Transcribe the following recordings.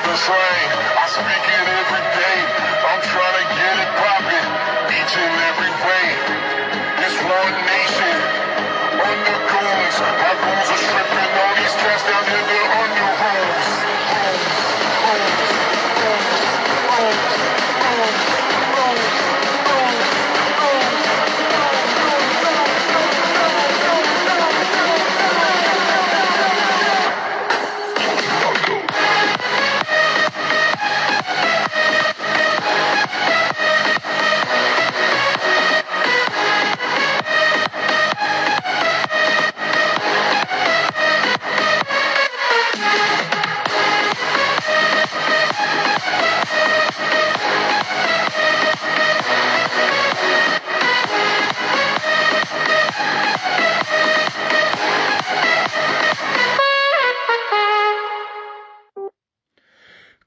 the slang. I speak it every day. I'm trying to get it poppin', each and every way. It's one nation, under goons. My goons are stripping all these cats down here, they're under rules.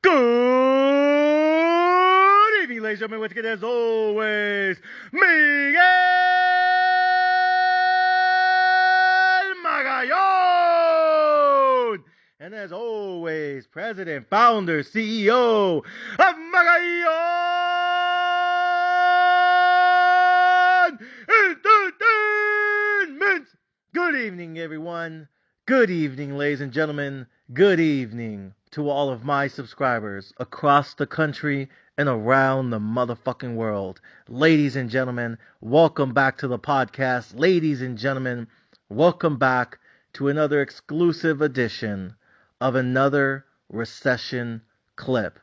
Good evening, ladies and gentlemen. Once again, as always, Miguel Magallon. And as always, President, Founder, CEO of Magallon Entertainment. Good evening, everyone. Good evening, ladies and gentlemen. Good evening to all of my subscribers across the country and around the motherfucking world. Ladies and gentlemen, welcome back to the podcast. Ladies and gentlemen, welcome back to another exclusive edition of another recession clip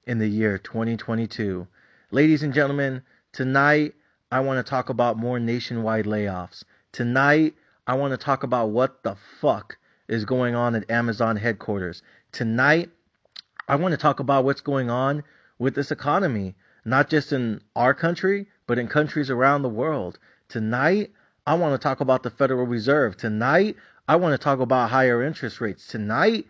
in the year 2022. Ladies and gentlemen, tonight I want to talk about more nationwide layoffs. Tonight I want to talk about what the fuck is going on at Amazon headquarters. Tonight, I want to talk about what's going on with this economy, not just in our country, but in countries around the world. Tonight, I want to talk about the Federal Reserve. Tonight, I want to talk about higher interest rates. Tonight,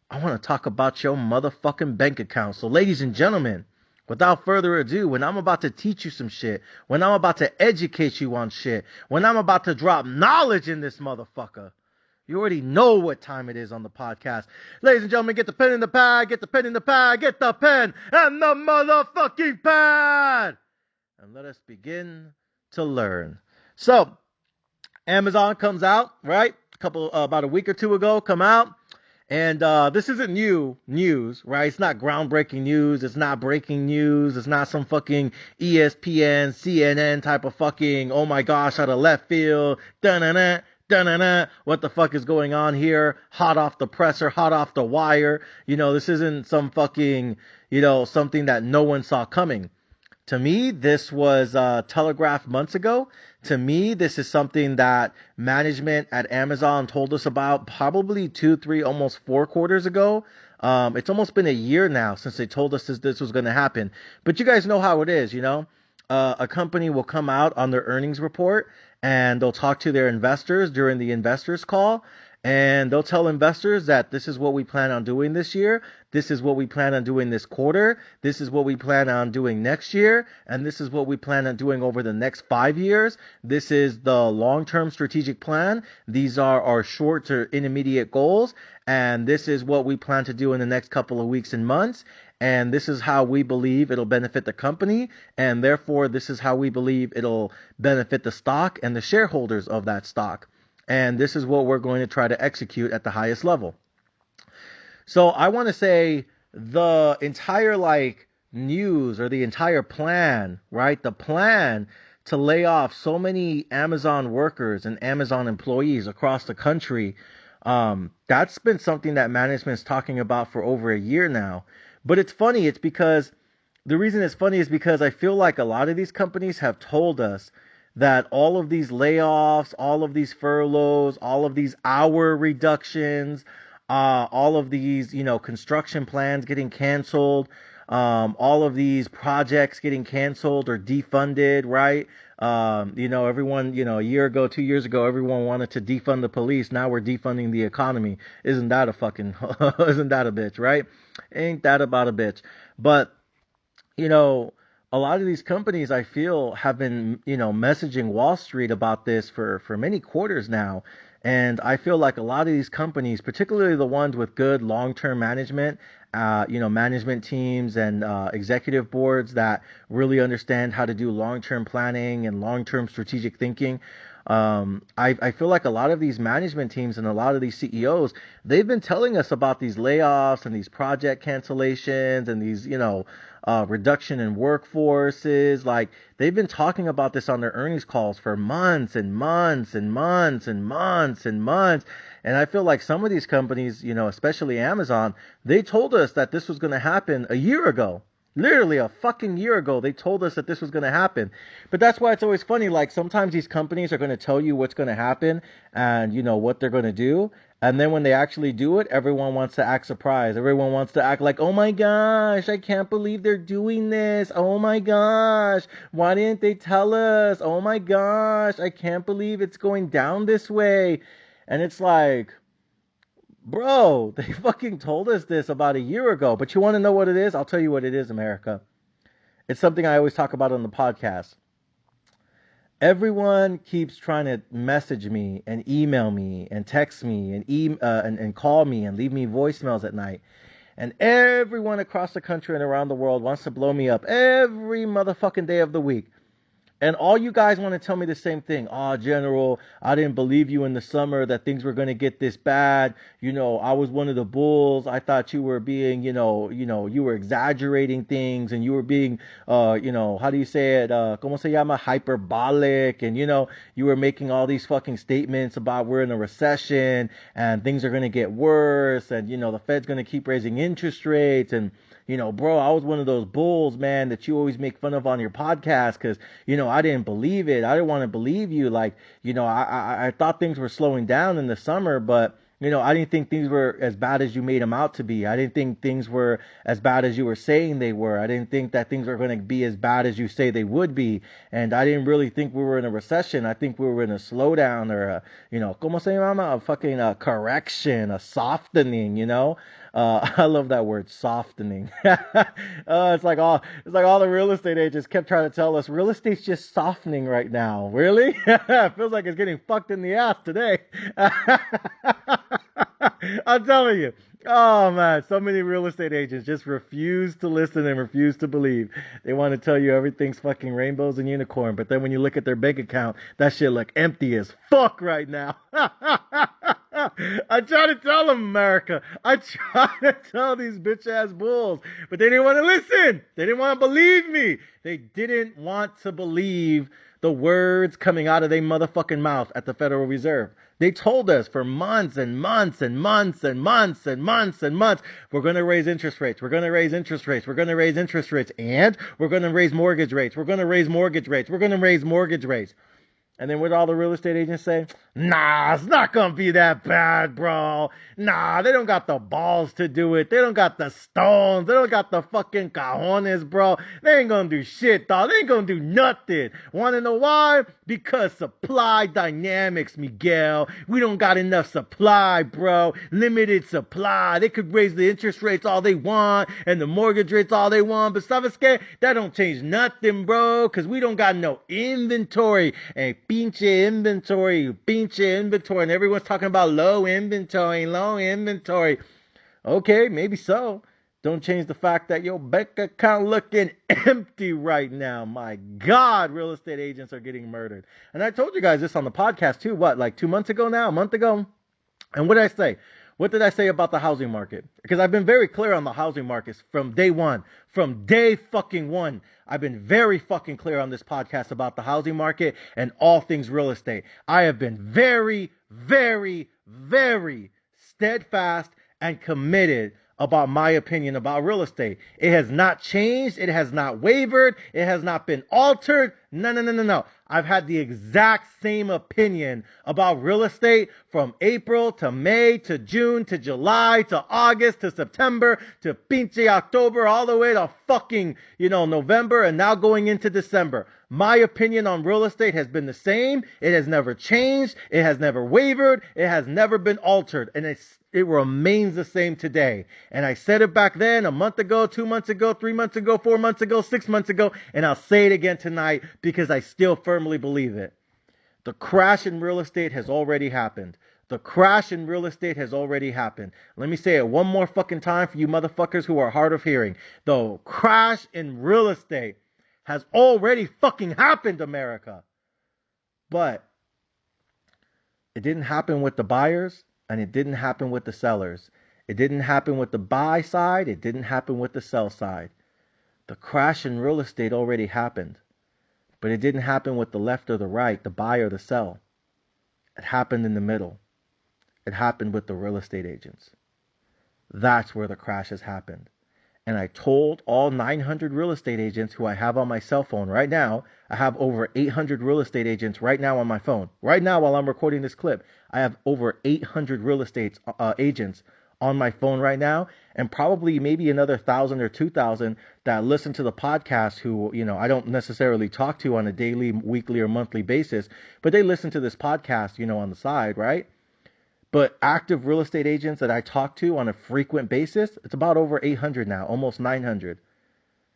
I want to talk about your motherfucking bank account. So, ladies and gentlemen, without further ado, when I'm about to teach you some shit, when I'm about to educate you on shit, when I'm about to drop knowledge in this motherfucker, you already know what time it is on the podcast. Ladies and gentlemen, get the pen and the pad, get the pen and the pad, get the pen and the motherfucking pad. And let us begin to learn. So, Amazon comes out, right? About a week or two ago, come out. And this isn't new news, right? It's not groundbreaking news. It's not breaking news. It's not some fucking ESPN, CNN type of fucking, oh my gosh, out of left field, da-na-na. What the fuck is going on here? Hot off the presser, hot off the wire. You know, this isn't some fucking, something that no one saw coming. To me, this was telegraphed months ago. To me, this is something that management at Amazon told us about probably 2, 3, almost 4 quarters ago. It's almost been a year now since they told us this was going to happen. But you guys know how it is, a company will come out on their earnings report and they'll talk to their investors during the investors call, and they'll tell investors that this is what we plan on doing this year, this is what we plan on doing this quarter, this is what we plan on doing next year, and this is what we plan on doing over the next 5 years. This is the long-term strategic plan. These are our short to intermediate goals, and this is what we plan to do in the next couple of weeks and months. And this is how we believe it'll benefit the company, and therefore this is how we believe it'll benefit the stock and the shareholders of that stock. And this is what we're going to try to execute at the highest level. So I want to say the entire news or the entire plan, right? The plan to lay off so many Amazon workers and Amazon employees across the country, that's been something that management's talking about for over a year now. But it's funny. The reason it's funny is because I feel like a lot of these companies have told us that all of these layoffs, all of these furloughs, all of these hour reductions, all of these, construction plans getting canceled, all of these projects getting canceled or defunded, right? Everyone, a year ago, 2 years ago, everyone wanted to defund the police. Now we're defunding the economy. Isn't that a bitch, right? Ain't that about a bitch? But, a lot of these companies, I feel, have been, messaging Wall Street about this for many quarters now. And I feel like a lot of these companies, particularly the ones with good long-term management, management teams and executive boards that really understand how to do long-term planning and long-term strategic thinking. I feel like a lot of these management teams and a lot of these CEOs, they've been telling us about these layoffs and these project cancellations and these, reduction in workforces. Like they've been talking about this on their earnings calls for months and months and months and months and months. And I feel like some of these companies, especially Amazon, they told us that this was going to happen a year ago. Literally a fucking year ago, they told us that this was going to happen. But that's why it's always funny. Like sometimes these companies are going to tell you what's going to happen and what they're going to do. And then when they actually do it, everyone wants to act surprised. Everyone wants to act like, oh my gosh, I can't believe they're doing this. Oh my gosh, why didn't they tell us? Oh my gosh, I can't believe it's going down this way. And it's like, bro, they fucking told us this about a year ago. But you want to know what it is? I'll tell you what it is, America. It's something I always talk about on the podcast. Everyone keeps trying to message me and email me and text me and call me and leave me voicemails at night. And everyone across the country and around the world wants to blow me up every motherfucking day of the week. And all you guys want to tell me the same thing. Oh, General, I didn't believe you in the summer that things were going to get this bad. I was one of the bulls. I thought you were being, you were exaggerating things and you were being, how do you say it? ¿Cómo se llama? Hyperbolic. And, you were making all these fucking statements about we're in a recession and things are going to get worse. And, the Fed's going to keep raising interest rates. And, bro, I was one of those bulls, man, that you always make fun of on your podcast because, I didn't believe it. I didn't want to believe you. Like, I thought things were slowing down in the summer, but, I didn't think things were as bad as you made them out to be. I didn't think things were as bad as you were saying they were. I didn't think that things were going to be as bad as you say they would be. And I didn't really think we were in a recession. I think we were in a slowdown or a, ¿cómo se llama? A fucking correction, a softening, I love that word, softening. It's like all the real estate agents kept trying to tell us real estate's just softening right now. Really? It feels like it's getting fucked in the ass today. I'm telling you. Oh man, so many real estate agents just refuse to listen and refuse to believe. They want to tell you everything's fucking rainbows and unicorn, but then when you look at their bank account, that shit look empty as fuck right now. I try to tell them, America. I try to tell these bitch ass bulls, but they didn't want to listen. They didn't want to believe me. They didn't want to believe the words coming out of their motherfucking mouth at the Federal Reserve. They told us for months and months and months and months and months and months, we're going to raise interest rates. We're going to raise interest rates. We're going to raise interest rates. And we're going to raise mortgage rates. We're going to raise mortgage rates. We're going to raise mortgage rates. And then what all the real estate agents say? Nah, it's not going to be that bad, bro. Nah, they don't got the balls to do it. They don't got the stones. They don't got the fucking cajones, bro. They ain't going to do shit, dog. They ain't going to do nothing. Want to know why? Because supply dynamics, Miguel. We don't got enough supply, bro. Limited supply. They could raise the interest rates all they want and the mortgage rates all they want. But ¿sabes qué? That don't change nothing, bro. Because we don't got no inventory. And pinche inventory. And everyone's talking about low inventory. Okay, maybe so. Don't change the fact that your bank account looking empty right now. My God, real estate agents are getting murdered. And I told you guys this on the podcast too, like 2 months ago now, a month ago? And what did I say? What did I say about the housing market? Because I've been very clear on the housing markets from day one. From day fucking one. I've been very fucking clear on this podcast about the housing market and all things real estate. I have been very, very, very steadfast and committed about my opinion about real estate. It has not changed. It has not wavered. It has not been altered. No. I've had the exact same opinion about real estate from April to May to June to July to August to September to pinche October all the way to fucking, November and now going into December. My opinion on real estate has been the same. It has never changed. It has never wavered. It has never been altered. And it remains the same today. And I said it back then, a month ago, 2 months ago, 3 months ago, 4 months ago, 6 months ago, and I'll say it again tonight because I still firmly believe it. The crash in real estate has already happened. The crash in real estate has already happened. Let me say it one more fucking time for you motherfuckers who are hard of hearing. The crash in real estate has already fucking happened, America. But it didn't happen with the buyers and it didn't happen with the sellers. It didn't happen with the buy side. It didn't happen with the sell side. The crash in real estate already happened. But it didn't happen with the left or the right, the buy or the sell. It happened in the middle. It happened with the real estate agents. That's where the crash has happened. And I told all 900 real estate agents who I have on my cell phone right now. I have over 800 real estate agents right now on my phone. Right now, while I'm recording this clip, I have over 800 real estate agents on my phone right now, and probably maybe another 1,000 or 2,000 that listen to the podcast who, I don't necessarily talk to on a daily, weekly, or monthly basis, but they listen to this podcast, on the side, right? But active real estate agents that I talk to on a frequent basis, it's about over 800 now, almost 900.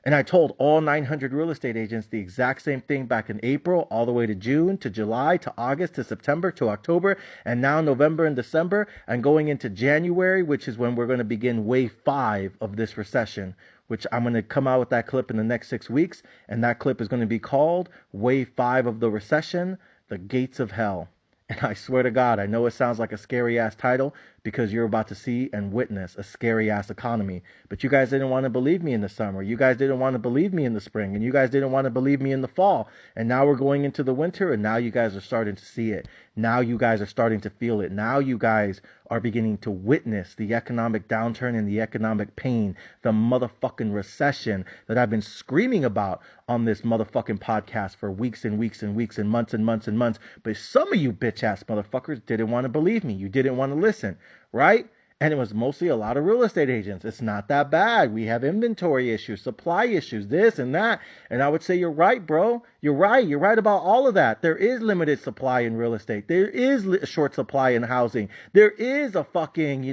And I told all 900 real estate agents the exact same thing back in April, all the way to June, to July, to August, to September, to October, and now November and December, and going into January, which is when we're going to begin wave 5 of this recession, which I'm going to come out with that clip in the next 6 weeks. And that clip is going to be called Wave 5 of the Recession, The Gates of Hell. And I swear to God, I know it sounds like a scary ass title because you're about to see and witness a scary ass economy. But you guys didn't want to believe me in the summer. You guys didn't want to believe me in the spring. And you guys didn't want to believe me in the fall. And now we're going into the winter, and now you guys are starting to see it. Now you guys are starting to feel it. Now you guys are beginning to witness the economic downturn and the economic pain, the motherfucking recession that I've been screaming about on this motherfucking podcast for weeks and weeks and weeks and months and months and months. But some of you bitch ass motherfuckers didn't want to believe me. You didn't want to listen, right? And it was mostly a lot of real estate agents. It's not that bad. We have inventory issues, supply issues, this and that. And I would say you're right, bro. You're right. You're right about all of that. There is limited supply in real estate. There is a short supply in housing. There is a fucking,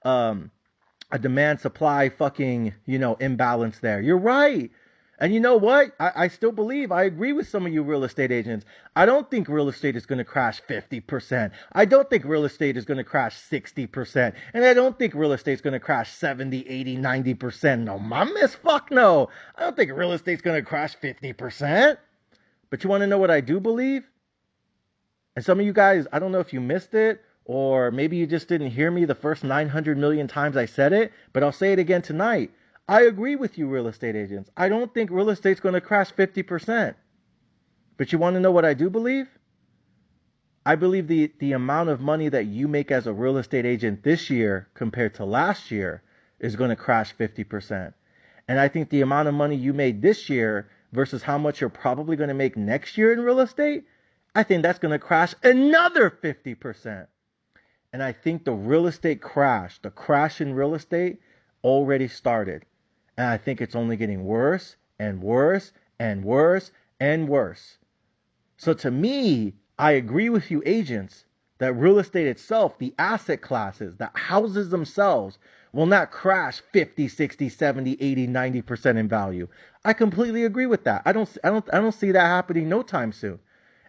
a demand supply fucking, imbalance there. You're right. And you know what? I still believe, I agree with some of you real estate agents. I don't think real estate is going to crash 50%. I don't think real estate is going to crash 60%. And I don't think real estate is going to crash 70, 80, 90%. No, my miss, fuck no. I don't think real estate is going to crash 50%. But you want to know what I do believe? And some of you guys, I don't know if you missed it, or maybe you just didn't hear me the first 900 million times I said it, but I'll say it again tonight. I agree with you, real estate agents. I don't think real estate's going to crash 50%. But you want to know what I do believe? I believe the amount of money that you make as a real estate agent this year compared to last year is going to crash 50%. And I think the amount of money you made this year versus how much you're probably going to make next year in real estate, I think that's going to crash another 50%. And I think the real estate crash, the crash in real estate already started. And I think it's only getting worse and worse and worse and worse. So to me, I agree with you agents that real estate itself, the asset classes, the houses themselves, will not crash 50, 60, 70, 80, 90% in value. I completely agree with that. I don't see that happening no time soon.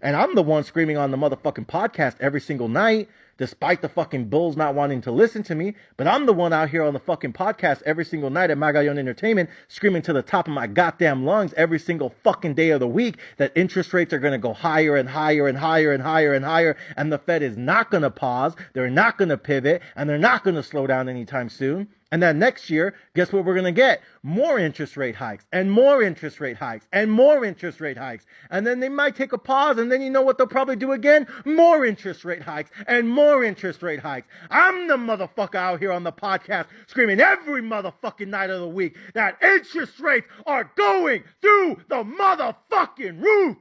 And I'm the one screaming on the motherfucking podcast every single night, despite the fucking bulls not wanting to listen to me. But I'm the one out here on the fucking podcast every single night at Magallon Entertainment, screaming to the top of my goddamn lungs every single fucking day of the week that interest rates are going to go higher and higher and higher and higher and higher. And the Fed is not going to pause. They're not going to pivot, and they're not going to slow down anytime soon. And then next year, guess what we're going to get? More interest rate hikes and more interest rate hikes and more interest rate hikes. And then they might take a pause, and then you know what they'll probably do again? More interest rate hikes and more interest rate hikes. I'm the motherfucker out here on the podcast screaming every motherfucking night of the week that interest rates are going through the motherfucking roof.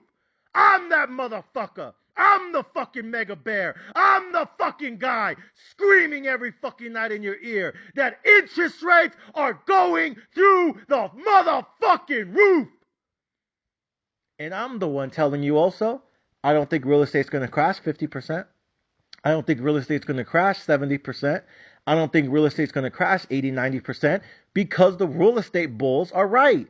I'm that motherfucker. I'm the fucking mega bear. I'm the fucking guy screaming every fucking night in your ear that interest rates are going through the motherfucking roof. And I'm the one telling you also, I don't think real estate's going to crash 50%. I don't think real estate's going to crash 70%. I don't think real estate's going to crash 80, 90% because the real estate bulls are right.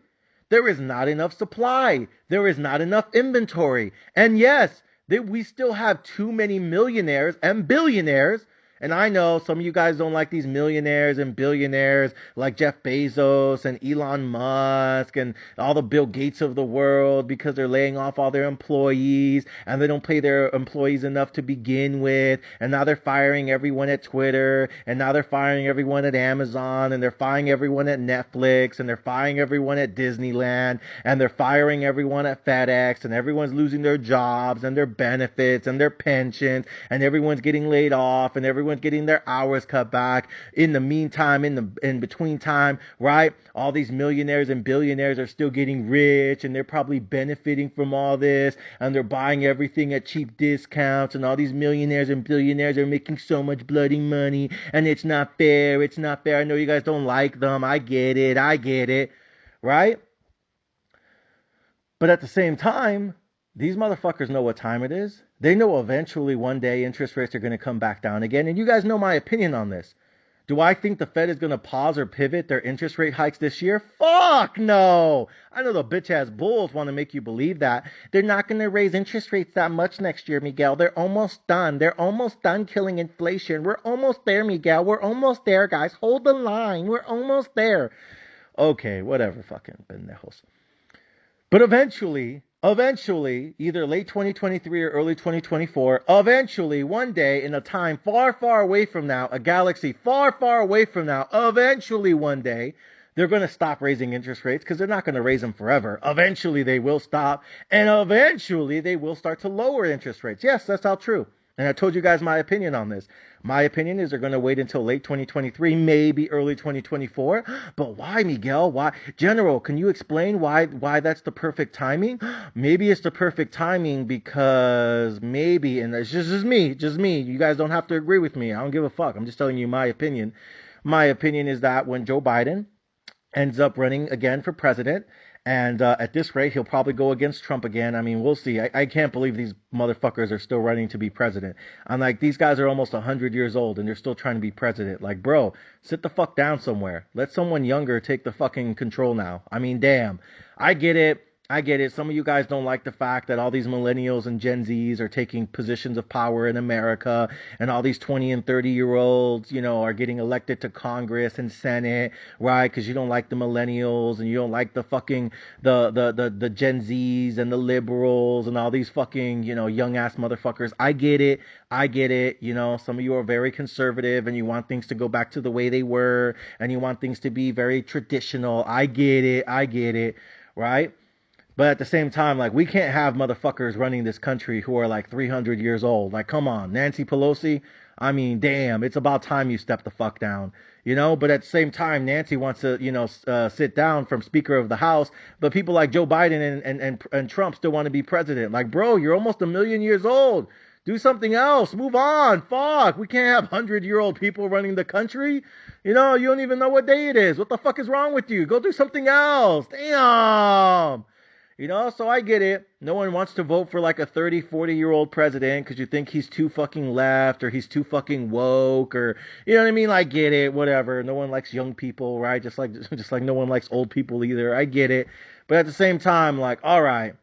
There is not enough supply. There is not enough inventory. And yes, We still have too many millionaires and billionaires. And I know some of you guys don't like these millionaires and billionaires like Jeff Bezos and Elon Musk and all the Bill Gates of the world because they're laying off all their employees and they don't pay their employees enough to begin with. And now they're firing everyone at Twitter, and now they're firing everyone at Amazon, and they're firing everyone at Netflix, and they're firing everyone at Disneyland, and they're firing everyone at FedEx, and everyone's losing their jobs and their benefits and their pensions, and everyone's getting laid off, and everyone's getting their hours cut back. In the meantime, in between time, right? All these millionaires and billionaires are still getting rich, and they're probably benefiting from all this, and they're buying everything at cheap discounts, and all these millionaires and billionaires are making so much bloody money, and it's not fair. It's not fair. I know you guys don't like them. I get it, right? But at the same time, these motherfuckers know what time it is. They know eventually one day interest rates are going to come back down again. And you guys know my opinion on this. Do I think the Fed is going to pause or pivot their interest rate hikes this year? Fuck no. I know the bitch-ass bulls want to make you believe that. They're not going to raise interest rates that much next year, Miguel. They're almost done. They're almost done killing inflation. We're almost there, Miguel. We're almost there, guys. Hold the line. We're almost there. Okay, whatever, fucking pendejos. But eventually, either late 2023 or early 2024, eventually, one day in a time far, far away from now, a galaxy far, far away from now, eventually one day, they're going to stop raising interest rates because they're not going to raise them forever. Eventually, they will stop, and eventually, they will start to lower interest rates. Yes, that's all true. And I told you guys my opinion on this. My opinion is they're going to wait until late 2023, maybe early 2024. But why, Miguel? Why? General, can you explain why that's the perfect timing? Maybe it's the perfect timing because maybe, and it's just me. You guys don't have to agree with me. I don't give a fuck. I'm just telling you my opinion. My opinion is that when Joe Biden ends up running again for president, and at this rate, he'll probably go against Trump again. I mean, we'll see. I can't believe these motherfuckers are still running to be president. I'm like, these guys are almost 100 years old, and they're still trying to be president. Like, bro, sit the fuck down somewhere. Let someone younger take the fucking control now. I mean, damn. I get it. Some of you guys don't like the fact that all these millennials and Gen Zs are taking positions of power in America, and all these 20 and 30-year-olds, are getting elected to Congress and Senate, right? Because you don't like the millennials, and you don't like the fucking, the Gen Zs and the liberals and all these fucking, young-ass motherfuckers. I get it. Some of you are very conservative, and you want things to go back to the way they were, and you want things to be very traditional. I get it, right? But at the same time, like, we can't have motherfuckers running this country who are like 300 years old. Like, come on, Nancy Pelosi. I mean, damn, it's about time you step the fuck down, But at the same time, Nancy wants to, sit down from Speaker of the House. But people like Joe Biden and Trump still want to be president. Like, bro, you're almost 1,000,000 years old. Do something else. Move on. Fuck. We can't have 100-year-old people running the country. You don't even know what day it is. What the fuck is wrong with you? Go do something else. Damn. So I get it. No one wants to vote for like a 30, 40-year-old president because you think he's too fucking left or he's too fucking woke or, you know what I mean? Like, get it, whatever. No one likes young people, right? Just like no one likes old people either. I get it. But at the same time, like, all right,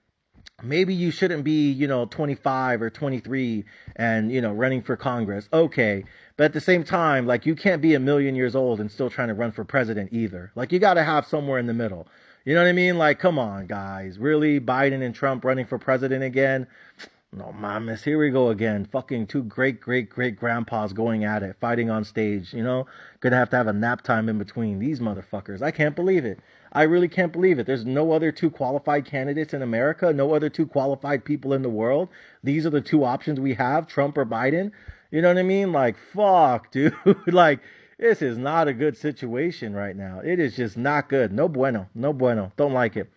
maybe you shouldn't be, 25 or 23 and, running for Congress. Okay. But at the same time, like, you can't be 1,000,000 years old and still trying to run for president either. Like, you got to have somewhere in the middle. You know what I mean? Like, come on, guys. Really? Biden and Trump running for president again? No, mames. Here we go again. Fucking two great-great-great-grandpas going at it, fighting on stage, Gonna have to have a nap time in between. These motherfuckers. I can't believe it. I really can't believe it. There's no other two qualified candidates in America, no other two qualified people in the world. These are the two options we have, Trump or Biden. You know what I mean? Like, fuck, dude. Like, this is not a good situation right now. It is just not good. No bueno. Don't like it.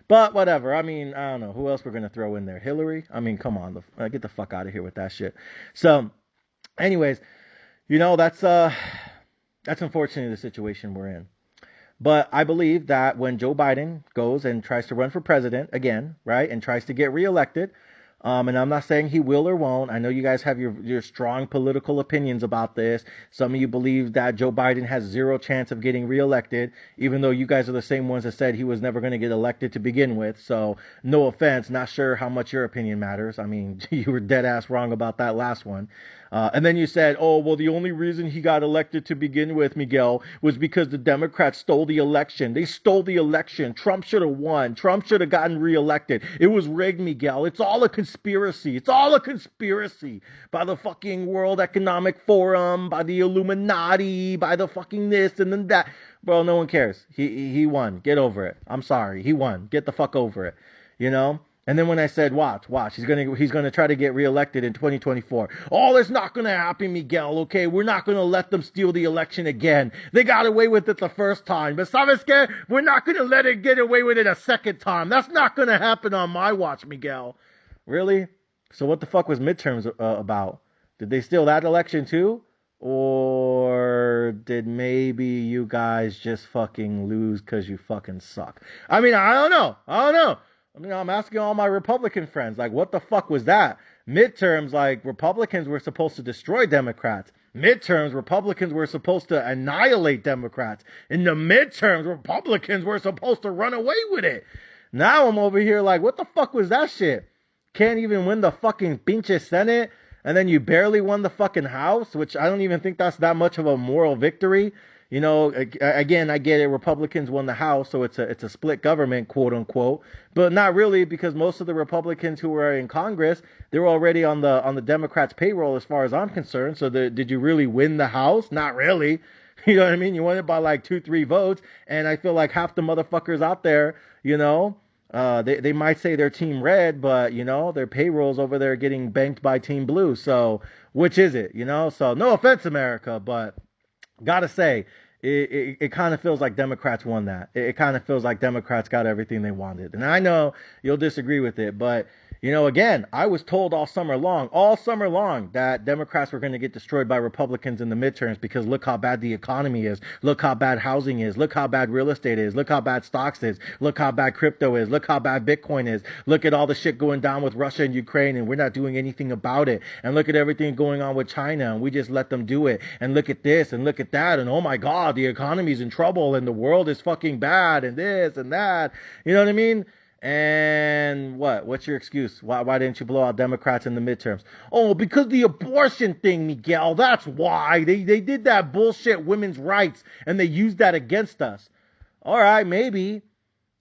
But whatever. I mean, I don't know. Who else we're going to throw in there? Hillary? I mean, come on. Get the fuck out of here with that shit. So, anyways, that's unfortunately the situation we're in. But I believe that when Joe Biden goes and tries to run for president again, right, and tries to get reelected, And I'm not saying he will or won't. I know you guys have your strong political opinions about this. Some of you believe that Joe Biden has zero chance of getting reelected, even though you guys are the same ones that said he was never going to get elected to begin with. So no offense, not sure how much your opinion matters. I mean, you were dead ass wrong about that last one. And then you said, oh, well, the only reason he got elected to begin with, Miguel, was because the Democrats stole the election. They stole the election. Trump should have won. Trump should have gotten reelected. It was rigged, Miguel. It's all a conspiracy. It's all a conspiracy by the fucking World Economic Forum, by the Illuminati, by the fucking this and then that. Bro, no one cares. He won. Get over it. I'm sorry. He won. Get the fuck over it. You know? And then when I said, watch, he's gonna try to get reelected in 2024. Oh, it's not gonna happen, Miguel. Okay, we're not gonna let them steal the election again. They got away with it the first time, but ¿sabes qué? We're not gonna let it get away with it a second time. That's not gonna happen on my watch, Miguel. Really? So what the fuck was midterms about? Did they steal that election too? Or did maybe you guys just fucking lose because you fucking suck? I mean, I don't know. I mean, I'm asking all my Republican friends, like, what the fuck was that? Midterms, like, Republicans were supposed to destroy Democrats. Midterms, Republicans were supposed to annihilate Democrats. In the midterms, Republicans were supposed to run away with it. Now I'm over here like, what the fuck was that shit? Can't even win the fucking pinche Senate, and then you barely won the fucking House, which I don't even think that's that much of a moral victory. You know, again, I get it. Republicans won the House, so it's a split government, quote unquote, but not really, because most of the Republicans who were in Congress, they were already on the Democrats' payroll, as far as I'm concerned. So did you really win the House? Not really. You know what I mean? You won it by like 2-3 votes, and I feel like half the motherfuckers out there, you know, they might say they're Team Red, but you know their payrolls over there getting banked by Team Blue. So which is it? You know? So no offense, America, but gotta say, it kind of feels like Democrats won that. It kind of feels like Democrats got everything they wanted. And I know you'll disagree with it, but, you know, again, I was told all summer long, that Democrats were going to get destroyed by Republicans in the midterms because look how bad the economy is. Look how bad housing is. Look how bad real estate is. Look how bad stocks is. Look how bad crypto is. Look how bad Bitcoin is. Look at all the shit going down with Russia and Ukraine, and we're not doing anything about it. And look at everything going on with China, and we just let them do it. And look at this and look at that, and oh my God, the economy's in trouble and the world is fucking bad and this and that. You know what I mean? And what's your excuse? Why didn't you blow out Democrats in the midterms? Oh, because the abortion thing, Miguel. That's why. They did that bullshit women's rights, and they used that against us. All right, maybe.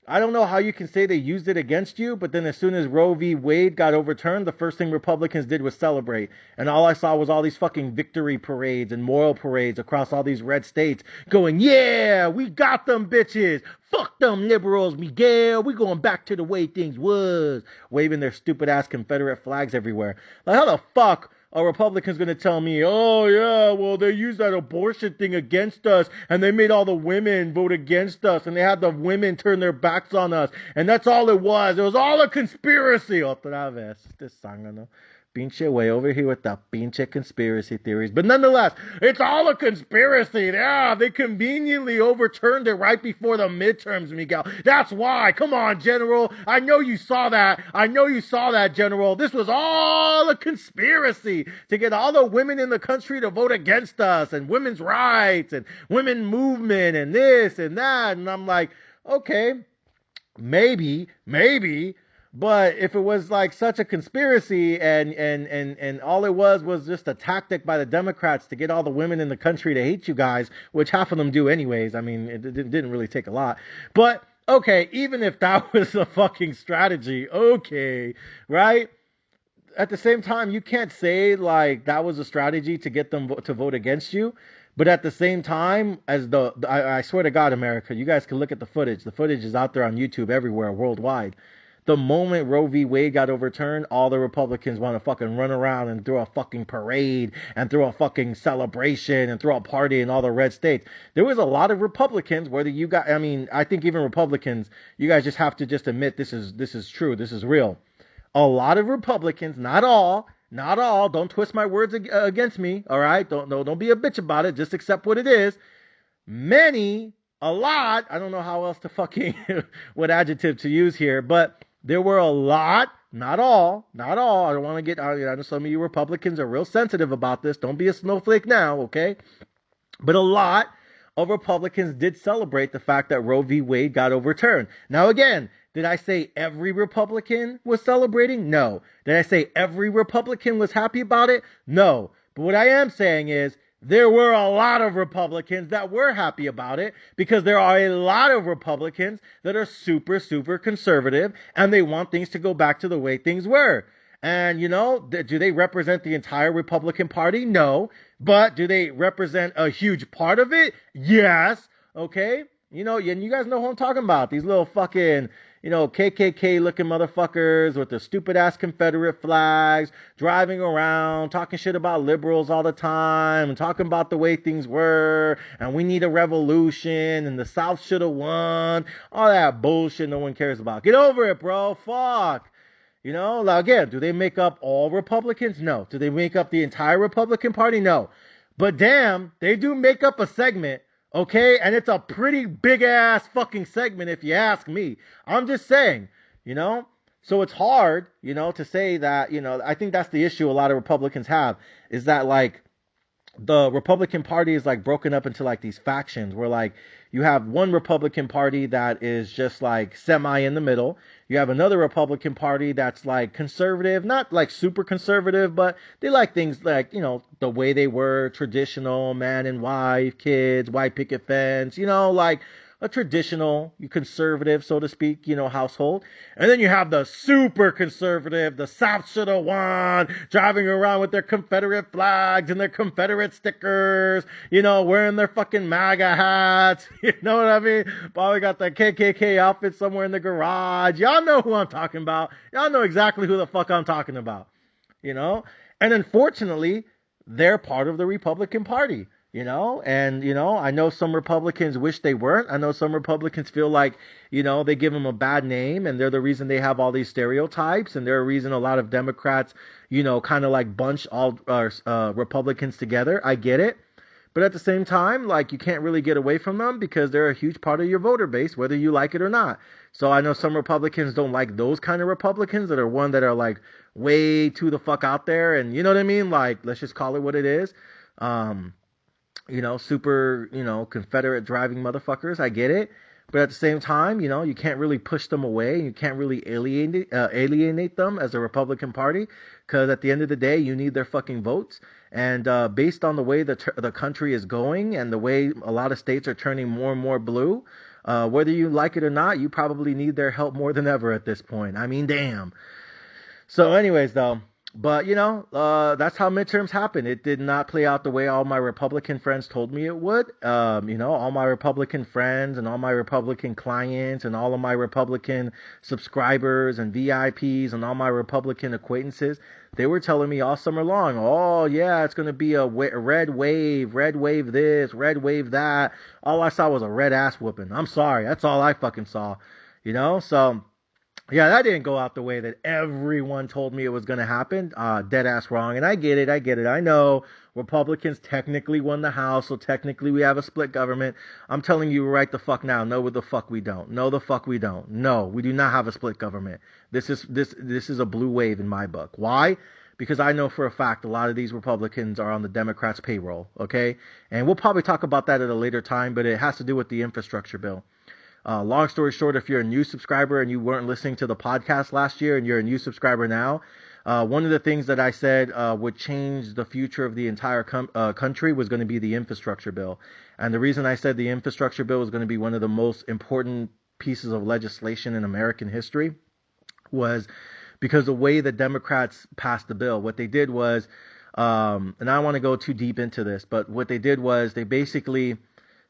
I don't know how you can say they used it against you, but then as soon as Roe v. Wade got overturned, the first thing Republicans did was celebrate. And all I saw was all these fucking victory parades and moral parades across all these red states going, yeah, we got them bitches. Fuck them liberals, Miguel. We going back to the way things was. Waving their stupid ass Confederate flags everywhere. Like, how the fuck a Republican's going to tell me, oh, yeah, well, they used that abortion thing against us, and they made all the women vote against us, and they had the women turn their backs on us, and that's all it was. It was all a conspiracy. Otra vez. This zángano. Pinche way over here with the pinche conspiracy theories. But nonetheless, it's all a conspiracy. Yeah, they conveniently overturned it right before the midterms, Miguel. That's why. Come on, General. I know you saw that. General. This was all a conspiracy to get all the women in the country to vote against us, and women's rights and women movement and this and that. And I'm like, okay, maybe. But if it was like such a conspiracy and all it was just a tactic by the Democrats to get all the women in the country to hate you guys, which half of them do anyways. I mean, it didn't really take a lot. But okay, even if that was a fucking strategy, okay, right? At the same time, you can't say like that was a strategy to get them to vote against you. But at the same time, I swear to God, America, you guys can look at the footage. The footage is out there on YouTube everywhere, worldwide. The moment Roe v. Wade got overturned, all the Republicans want to fucking run around and throw a fucking parade and throw a fucking celebration and throw a party in all the red states. There was a lot of Republicans, whether you got, I mean, I think even Republicans, you guys just have to just admit this is true, this is real. A lot of Republicans, not all, don't twist my words against me, all right? Don't be a bitch about it, just accept what it is. Many, a lot, I don't know how else to fucking, what adjective to use here, but there were a lot, not all. I don't want to get, I know some of you Republicans are real sensitive about this. Don't be a snowflake now, okay? But a lot of Republicans did celebrate the fact that Roe v. Wade got overturned. Now, again, did I say every Republican was celebrating? No. Did I say every Republican was happy about it? No. But what I am saying is there were a lot of Republicans that were happy about it, because there are a lot of Republicans that are super, super conservative and they want things to go back to the way things were. And, do they represent the entire Republican Party? No. But do they represent a huge part of it? Yes. Okay? And you guys know who I'm talking about. These little fucking, KKK looking motherfuckers with their stupid ass Confederate flags, driving around, talking shit about liberals all the time, and talking about the way things were, and we need a revolution, and the South should have won. All that bullshit no one cares about. Get over it, bro. Fuck. Again, do they make up all Republicans? No. Do they make up the entire Republican Party? No. But damn, they do make up a segment, okay? And it's a pretty big ass fucking segment if you ask me. I'm just saying, So it's hard, to say that, I think that's the issue a lot of Republicans have, is that like the Republican Party is like broken up into like these factions where like you have one Republican Party that is just like semi in the middle. You have another Republican Party that's like conservative, not like super conservative, but they like things like, the way they were, traditional, man and wife, kids, white picket fence, like a traditional conservative, so to speak, household. And then you have the super conservative, the South should have won, driving around with their Confederate flags and their Confederate stickers, wearing their fucking MAGA hats. You know what I mean? Probably got the KKK outfit somewhere in the garage. Y'all know who I'm talking about. Y'all know exactly who the fuck I'm talking about. And unfortunately, they're part of the Republican Party. I know some Republicans wish they weren't. I know some Republicans feel like, they give them a bad name and they're the reason they have all these stereotypes, and they're the reason a lot of Democrats, kind of like bunch all Republicans together. I get it. But at the same time, like, you can't really get away from them because they're a huge part of your voter base, whether you like it or not. So I know some Republicans don't like those kind of Republicans that are like way too the fuck out there. And you know what I mean? Like, let's just call it what it is. Super, Confederate driving motherfuckers. I get it. But at the same time, you can't really push them away. You can't really alienate them as a Republican Party, because at the end of the day, you need their fucking votes. And based on the way the country is going and the way a lot of states are turning more and more blue, whether you like it or not, you probably need their help more than ever at this point. I mean, damn. So anyways, though. But, that's how midterms happen. It did not play out the way all my Republican friends told me it would. All my Republican friends and all my Republican clients and all of my Republican subscribers and VIPs and all my Republican acquaintances, they were telling me all summer long, oh, yeah, it's going to be a red wave this, red wave that. All I saw was a red ass whooping. I'm sorry. That's all I fucking saw, so... Yeah, that didn't go out the way that everyone told me it was going to happen. Dead ass wrong. And I get it. I know Republicans technically won the House, so technically we have a split government. I'm telling you right the fuck now. No, the fuck we don't. No, the fuck we don't. No, we do not have a split government. This is a blue wave in my book. Why? Because I know for a fact a lot of these Republicans are on the Democrats' payroll. Okay? And we'll probably talk about that at a later time, but it has to do with the infrastructure bill. Long story short, if you're a new subscriber and you weren't listening to the podcast last year and you're a new subscriber now, one of the things that I said would change the future of the entire country was going to be the infrastructure bill. And the reason I said the infrastructure bill was going to be one of the most important pieces of legislation in American history was because the way the Democrats passed the bill, what they did was, and I don't want to go too deep into this, but what they did was they basically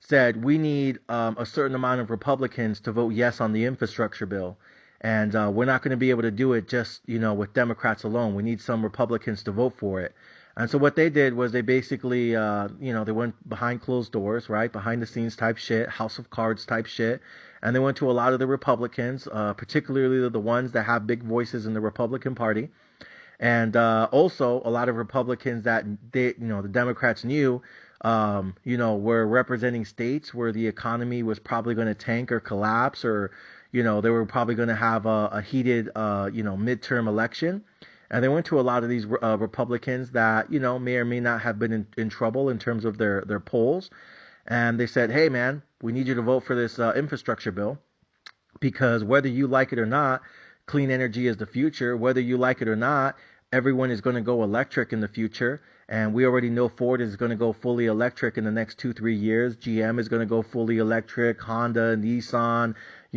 said we need a certain amount of Republicans to vote yes on the infrastructure bill. And we're not going to be able to do it just, with Democrats alone. We need some Republicans to vote for it. And so what they did was they basically, they went behind closed doors, right? Behind the scenes type shit, House of Cards type shit. And they went to a lot of the Republicans, particularly the ones that have big voices in the Republican Party. And also a lot of Republicans that the Democrats knew were representing states where the economy was probably going to tank or collapse, or, they were probably going to have a heated, midterm election. And they went to a lot of these Republicans that, may or may not have been in trouble in terms of their polls. And they said, hey, man, we need you to vote for this infrastructure bill, because whether you like it or not, clean energy is the future. Whether you like it or not, everyone is going to go electric in the future. And we already know Ford is going to go fully electric in the next 2-3 years. GM is going to go fully electric. Honda, Nissan,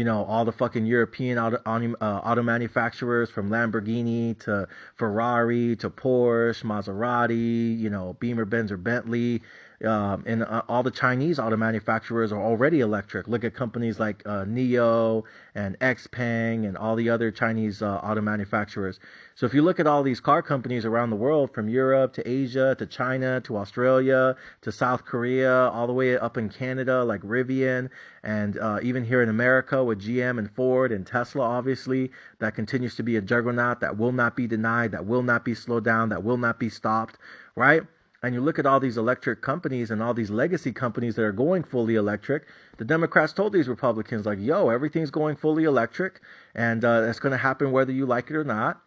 all the fucking European auto manufacturers, from Lamborghini to Ferrari to Porsche, Maserati, Beamer, Benz, or Bentley. And all the Chinese auto manufacturers are already electric. Look at companies like NIO and XPeng and all the other Chinese auto manufacturers. So if you look at all these car companies around the world, from Europe to Asia to China to Australia to South Korea, all the way up in Canada, like Rivian, and even here in America with GM and Ford and Tesla, obviously, that continues to be a juggernaut that will not be denied, that will not be slowed down, that will not be stopped, right? And you look at all these electric companies and all these legacy companies that are going fully electric. The Democrats told these Republicans, like, yo, everything's going fully electric, and that's going to happen whether you like it or not.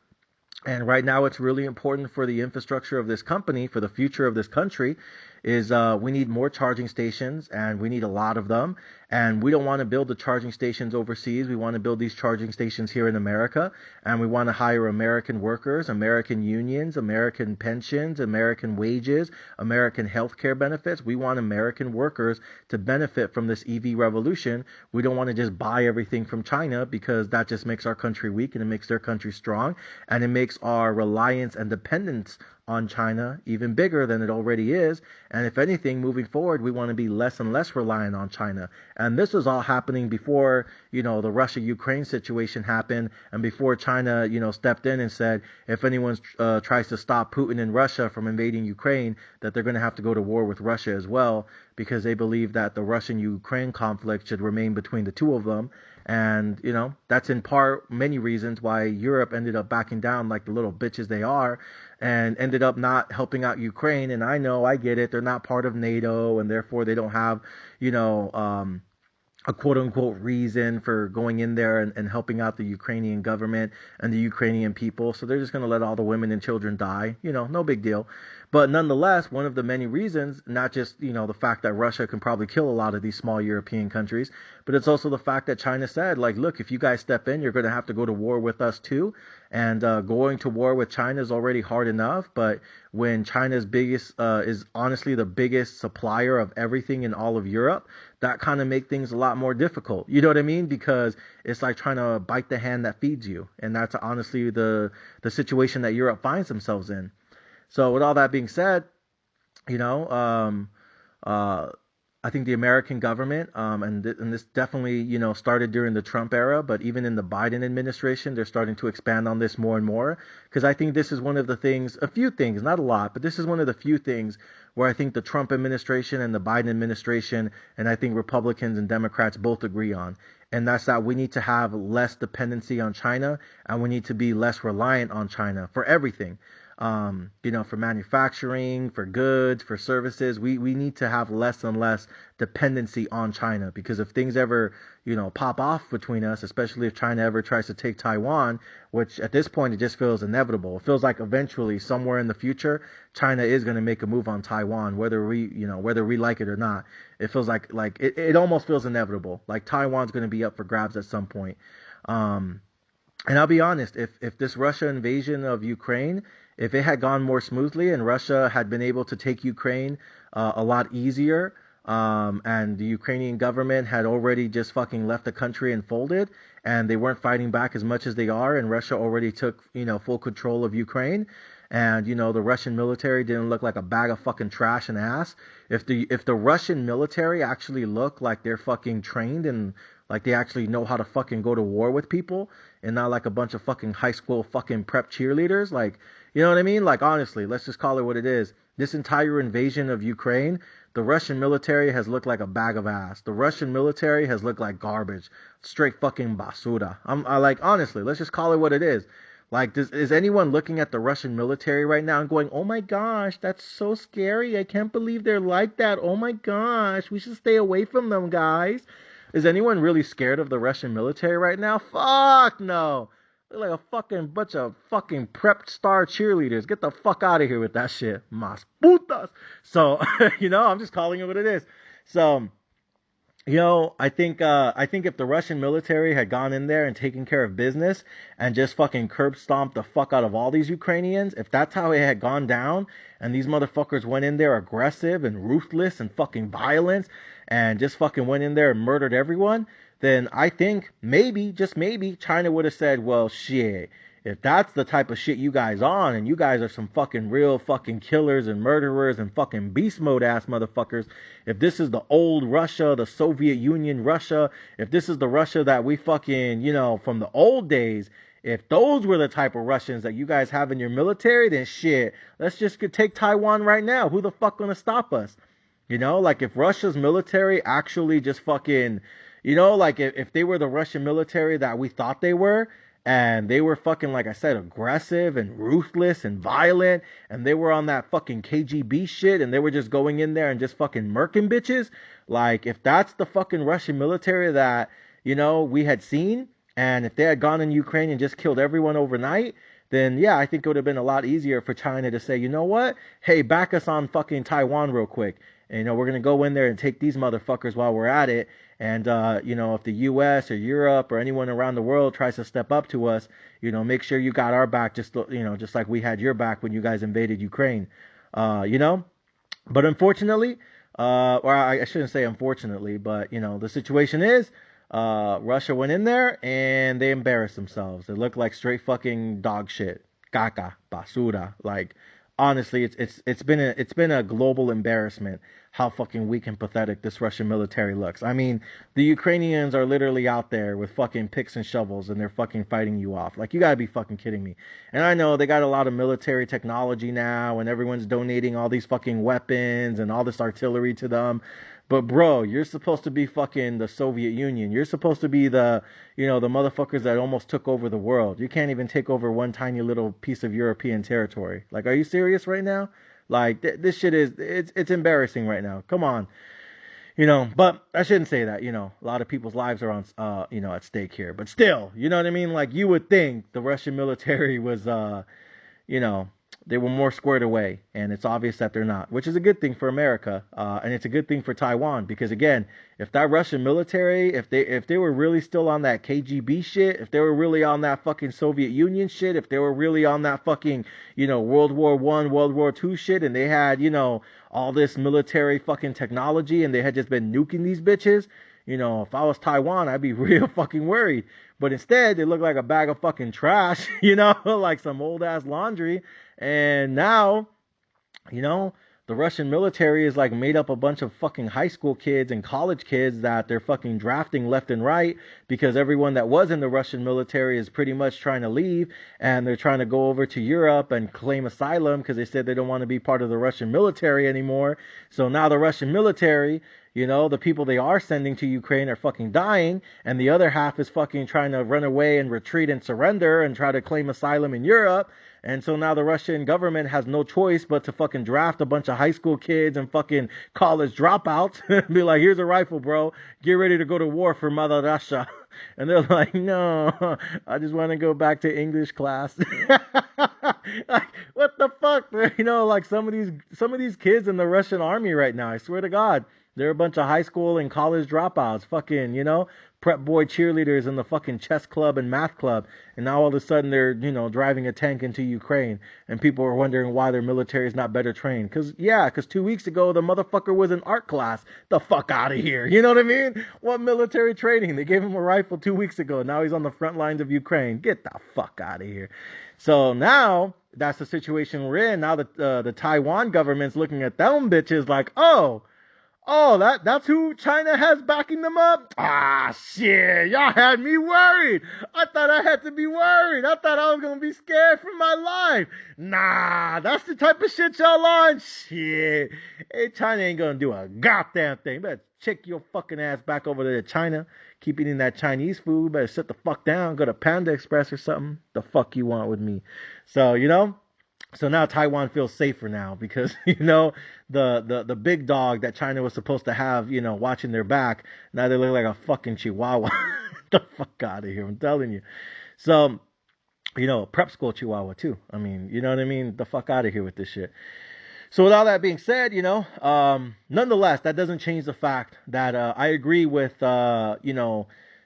And right now, it's really important for the infrastructure of this company, for the future of this country, is we need more charging stations, and we need a lot of them. And we don't want to build the charging stations overseas. We want to build these charging stations here in America, and we want to hire American workers, American unions, American pensions, American wages, American healthcare benefits. We want American workers to benefit from this EV revolution. We don't want to just buy everything from China, because that just makes our country weak, and it makes their country strong, and it makes our reliance and dependence on China even bigger than it already is. And if anything, moving forward, we want to be less and less reliant on China. And this was all happening before, the Russia-Ukraine situation happened, and before China, stepped in and said, if anyone tries to stop Putin and Russia from invading Ukraine, that they're going to have to go to war with Russia as well, because they believe that the Russian-Ukraine conflict should remain between the two of them. And, that's in part many reasons why Europe ended up backing down like the little bitches they are, and ended up not helping out Ukraine. And I get it. They're not part of NATO, and therefore they don't have, a quote unquote reason for going in there and helping out the Ukrainian government and the Ukrainian people. So they're just going to let all the women and children die. No big deal. But nonetheless, one of the many reasons, not just, the fact that Russia can probably kill a lot of these small European countries, but it's also the fact that China said, like, look, if you guys step in, you're going to have to go to war with us too. And going to war with China is already hard enough. But when China's biggest is honestly the biggest supplier of everything in all of Europe, that kind of make things a lot more difficult. You know what I mean? Because it's like trying to bite the hand that feeds you. And that's honestly the situation that Europe finds themselves in. So with all that being said, I think the American government, and this definitely, started during the Trump era, but even in the Biden administration, they're starting to expand on this more and more, because I think this is one of the things, a few things, not a lot, but this is one of the few things where I think the Trump administration and the Biden administration, and I think Republicans and Democrats both agree on. And that's that we need to have less dependency on China, and we need to be less reliant on China for everything. For manufacturing, for goods, for services, we need to have less and less dependency on China, because if things ever, pop off between us, especially if China ever tries to take Taiwan, which at this point it just feels inevitable. It feels like eventually, somewhere in the future, China is going to make a move on Taiwan, whether we like it or not. It feels like it almost feels inevitable. Like Taiwan's going to be up for grabs at some point. And I'll be honest, if this Russia invasion of Ukraine, if it had gone more smoothly and Russia had been able to take Ukraine a lot easier, and the Ukrainian government had already just fucking left the country and folded, and they weren't fighting back as much as they are, and Russia already took, full control of Ukraine, and, the Russian military didn't look like a bag of fucking trash and ass. If the Russian military actually looked like they're fucking trained and like they actually know how to fucking go to war with people, and not like a bunch of fucking high school fucking prep cheerleaders, like, you know what I mean? Like, honestly, let's just call it what it is. This entire invasion of Ukraine, the Russian military has looked like a bag of ass. The Russian military has looked like garbage. Straight fucking basura. I like, honestly, let's just call it what it is. Like, is anyone looking at the Russian military right now and going, oh my gosh, that's so scary. I can't believe they're like that. Oh my gosh, we should stay away from them, guys. Is anyone really scared of the Russian military right now? Fuck no. They're like a fucking bunch of fucking prepped star cheerleaders. Get the fuck out of here with that shit. Mas putas. So, I'm just calling it what it is. So, I think if the Russian military had gone in there and taken care of business and just fucking curb stomped the fuck out of all these Ukrainians, if that's how it had gone down and these motherfuckers went in there aggressive and ruthless and fucking violent and just fucking went in there and murdered everyone, then I think maybe, just maybe, China would have said, well, shit, if that's the type of shit you guys on, and you guys are some fucking real fucking killers and murderers and fucking beast mode ass motherfuckers, if this is the old Russia, the Soviet Union Russia, if this is the Russia that we fucking, from the old days, if those were the type of Russians that you guys have in your military, then shit, let's just take Taiwan right now. Who the fuck gonna stop us? Like if Russia's military actually just fucking, like if they were the Russian military that we thought they were, and they were fucking, like I said, aggressive and ruthless and violent, and they were on that fucking KGB shit, and they were just going in there and just fucking murking bitches. Like, if that's the fucking Russian military that, we had seen, and if they had gone in Ukraine and just killed everyone overnight, then yeah, I think it would have been a lot easier for China to say, you know what? Hey, back us on fucking Taiwan real quick. And, we're going to go in there and take these motherfuckers while we're at it. And, if the U.S. or Europe or anyone around the world tries to step up to us, make sure you got our back, just like we had your back when you guys invaded Ukraine, But unfortunately, or I shouldn't say unfortunately, but, the situation is, Russia went in there and they embarrassed themselves. They looked like straight fucking dog shit. Caca, basura. Like, honestly, it's been a global embarrassment how fucking weak and pathetic this Russian military looks. I mean, the Ukrainians are literally out there with fucking picks and shovels and they're fucking fighting you off. Like, you gotta be fucking kidding me. And I know they got a lot of military technology now and everyone's donating all these fucking weapons and all this artillery to them. But bro, you're supposed to be fucking the Soviet Union. You're supposed to be the motherfuckers that almost took over the world. You can't even take over one tiny little piece of European territory. Like, are you serious right now? Like, this shit it's embarrassing right now. Come on. But I shouldn't say that, a lot of people's lives are on, at stake here. But still, you know what I mean? Like, you would think the Russian military was, they were more squared away, and it's obvious that they're not, which is a good thing for America, and it's a good thing for Taiwan, because again, if that Russian military, if they were really still on that KGB shit, if they were really on that fucking Soviet Union shit, if they were really on that fucking, World War I, World War II shit, and they had, all this military fucking technology, and they had just been nuking these bitches, if I was Taiwan, I'd be real fucking worried. But instead, they look like a bag of fucking trash, like some old ass laundry. And now, the Russian military is like made up a bunch of fucking high school kids and college kids that they're fucking drafting left and right because everyone that was in the Russian military is pretty much trying to leave and they're trying to go over to Europe and claim asylum because they said they don't want to be part of the Russian military anymore. So now the Russian military, the people they are sending to Ukraine are fucking dying, and the other half is fucking trying to run away and retreat and surrender and try to claim asylum in Europe. And so now the Russian government has no choice but to fucking draft a bunch of high school kids and fucking college dropouts and be like, here's a rifle, bro. Get ready to go to war for Mother Russia. And they're like, no, I just want to go back to English class. Like, what the fuck? Like some of these kids in the Russian army right now, I swear to God, they're a bunch of high school and college dropouts, fucking, prep boy cheerleaders in the fucking chess club and math club. And now all of a sudden they're, driving a tank into Ukraine. And people are wondering why their military is not better trained. Because 2 weeks ago, the motherfucker was in art class. The fuck out of here. You know what I mean? What military training? They gave him a rifle 2 weeks ago. Now he's on the front lines of Ukraine. Get the fuck out of here. So now that's the situation we're in. Now the Taiwan government's looking at them bitches like, oh, Oh, that's who China has backing them up? Ah, shit. Y'all had me worried. I thought I had to be worried. I thought I was going to be scared for my life. Nah, that's the type of shit y'all on? Shit. Hey, China ain't going to do a goddamn thing. Better check your fucking ass back over there to China. Keep eating that Chinese food. Better sit the fuck down. Go to Panda Express or something. The fuck you want with me? So, so now Taiwan feels safer now because, the big dog that China was supposed to have, watching their back, now they look like a fucking chihuahua. Get the fuck out of here, I'm telling you. So, prep school chihuahua too. I mean, you know what I mean? The fuck out of here with this shit. So with all that being said, nonetheless, that doesn't change the fact that I agree with, the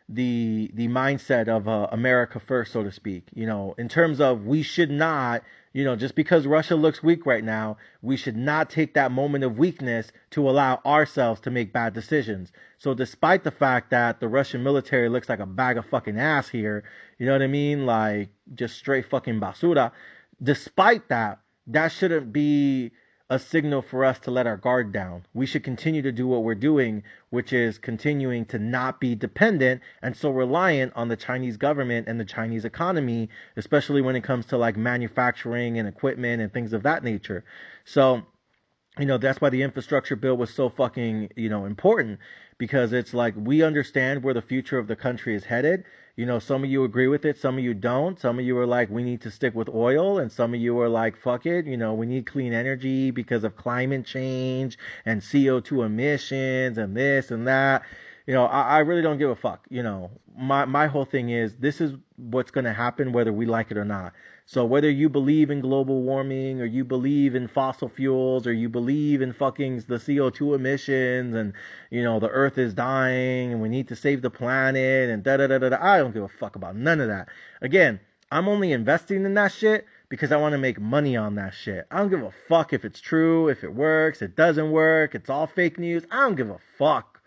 mindset of America first, so to speak. In terms of we should not, just because Russia looks weak right now, we should not take that moment of weakness to allow ourselves to make bad decisions. So despite the fact that the Russian military looks like a bag of fucking ass here, you know what I mean? Like just straight fucking basura. Despite that, that shouldn't be a signal for us to let our guard down. We should continue to do what we're doing, which is continuing to not be dependent and so reliant on the Chinese government and the Chinese economy, especially when it comes to like manufacturing and equipment and things of that nature. So, that's why the infrastructure bill was so fucking, important, because it's like we understand where the future of the country is headed. Some of you agree with it, some of you don't. Some of you are like, we need to stick with oil, and some of you are like, fuck it, we need clean energy because of climate change and CO2 emissions and this and that. I really don't give a fuck. My whole thing is this is what's going to happen whether we like it or not. So whether you believe in global warming or you believe in fossil fuels or you believe in fucking the CO2 emissions and, the earth is dying and we need to save the planet and da-da-da-da-da, I don't give a fuck about none of that. Again, I'm only investing in that shit because I want to make money on that shit. I don't give a fuck if it's true, if it works, it doesn't work, it's all fake news. I don't give a fuck.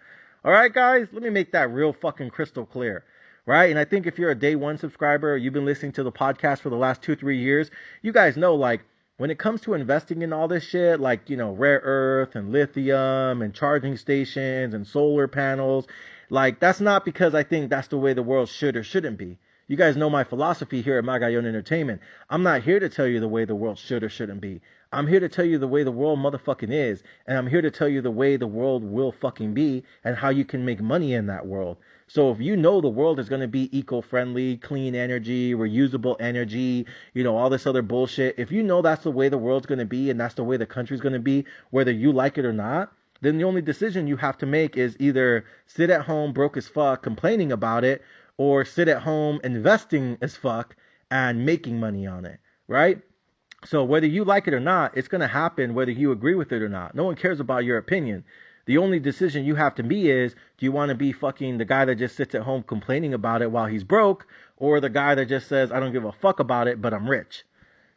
All right, guys, let me make that real fucking crystal clear. Right? And I think if you're a day one subscriber, or you've been listening to the podcast for the last 2-3 years, you guys know, like, when it comes to investing in all this shit, like, rare earth and lithium and charging stations and solar panels, like, that's not because I think that's the way the world should or shouldn't be. You guys know my philosophy here at Magallon Entertainment. I'm not here to tell you the way the world should or shouldn't be. I'm here to tell you the way the world motherfucking is. And I'm here to tell you the way the world will fucking be and how you can make money in that world. So if you know the world is going to be eco-friendly, clean energy, reusable energy, all this other bullshit, if you know that's the way the world's going to be and that's the way the country's going to be, whether you like it or not, then the only decision you have to make is either sit at home broke as fuck complaining about it, or sit at home investing as fuck and making money on it, right? So whether you like it or not, it's going to happen whether you agree with it or not. No one cares about your opinion. The only decision you have to be is, do you want to be fucking the guy that just sits at home complaining about it while he's broke, or the guy that just says, I don't give a fuck about it, but I'm rich?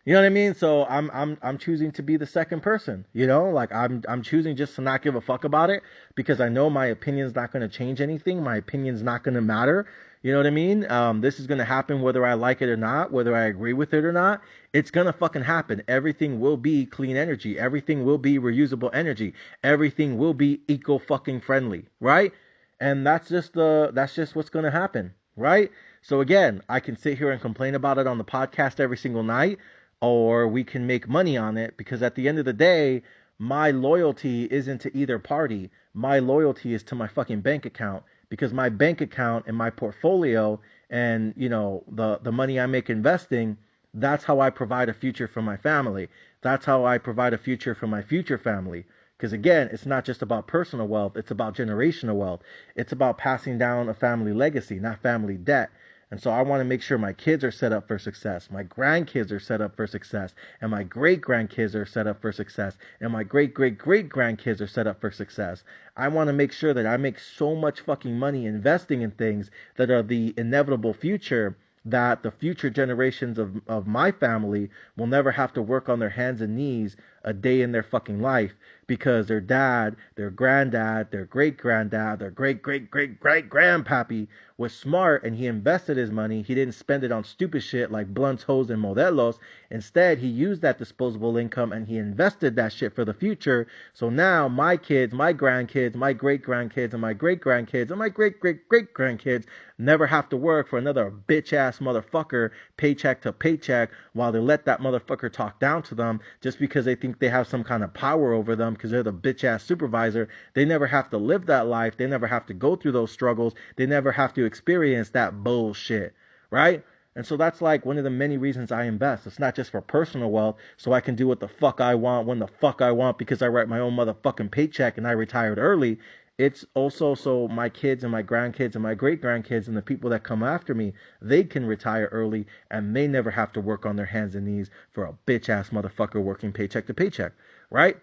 You know what I mean? So I'm choosing to be the second person, like I'm choosing just to not give a fuck about it because I know my opinion's not going to change anything. My opinion's not going to matter. You know what I mean? This is going to happen whether I like it or not, whether I agree with it or not. It's going to fucking happen. Everything will be clean energy. Everything will be reusable energy. Everything will be eco-fucking friendly, right? And that's just what's going to happen, right? So again, I can sit here and complain about it on the podcast every single night, or we can make money on it because at the end of the day, my loyalty isn't to either party. My loyalty is to my fucking bank account, because my bank account and my portfolio and, the money I make investing, that's how I provide a future for my family. That's how I provide a future for my future family. Because again, it's not just about personal wealth, it's about generational wealth. It's about passing down a family legacy, not family debt. And so I want to make sure my kids are set up for success, my grandkids are set up for success, and my great-grandkids are set up for success, and my great-great-great-grandkids are set up for success. I want to make sure that I make so much fucking money investing in things that are the inevitable future, that the future generations of my family will never have to work on their hands and knees a day in their fucking life because their dad, their granddad, their great granddad, their great great great great grandpappy was smart and he invested his money. He didn't spend it on stupid shit like blunts, hoes, and modelos. Instead, he used that disposable income and he invested that shit for the future. So now my kids, my grandkids, my great grandkids, and my great grandkids, and my great great great grandkids never have to work for another bitch ass motherfucker paycheck to paycheck while they let that motherfucker talk down to them just because they think they have some kind of power over them because they're the bitch ass supervisor. They never have to live that life. They never have to go through those struggles. They never have to experience that bullshit, right? And so that's like one of the many reasons I invest. It's not just for personal wealth so I can do what the fuck I want when the fuck I want because I write my own motherfucking paycheck and I retired early. It's also so my kids and my grandkids and my great grandkids and the people that come after me, they can retire early and they never have to work on their hands and knees for a bitch ass motherfucker working paycheck to paycheck, right?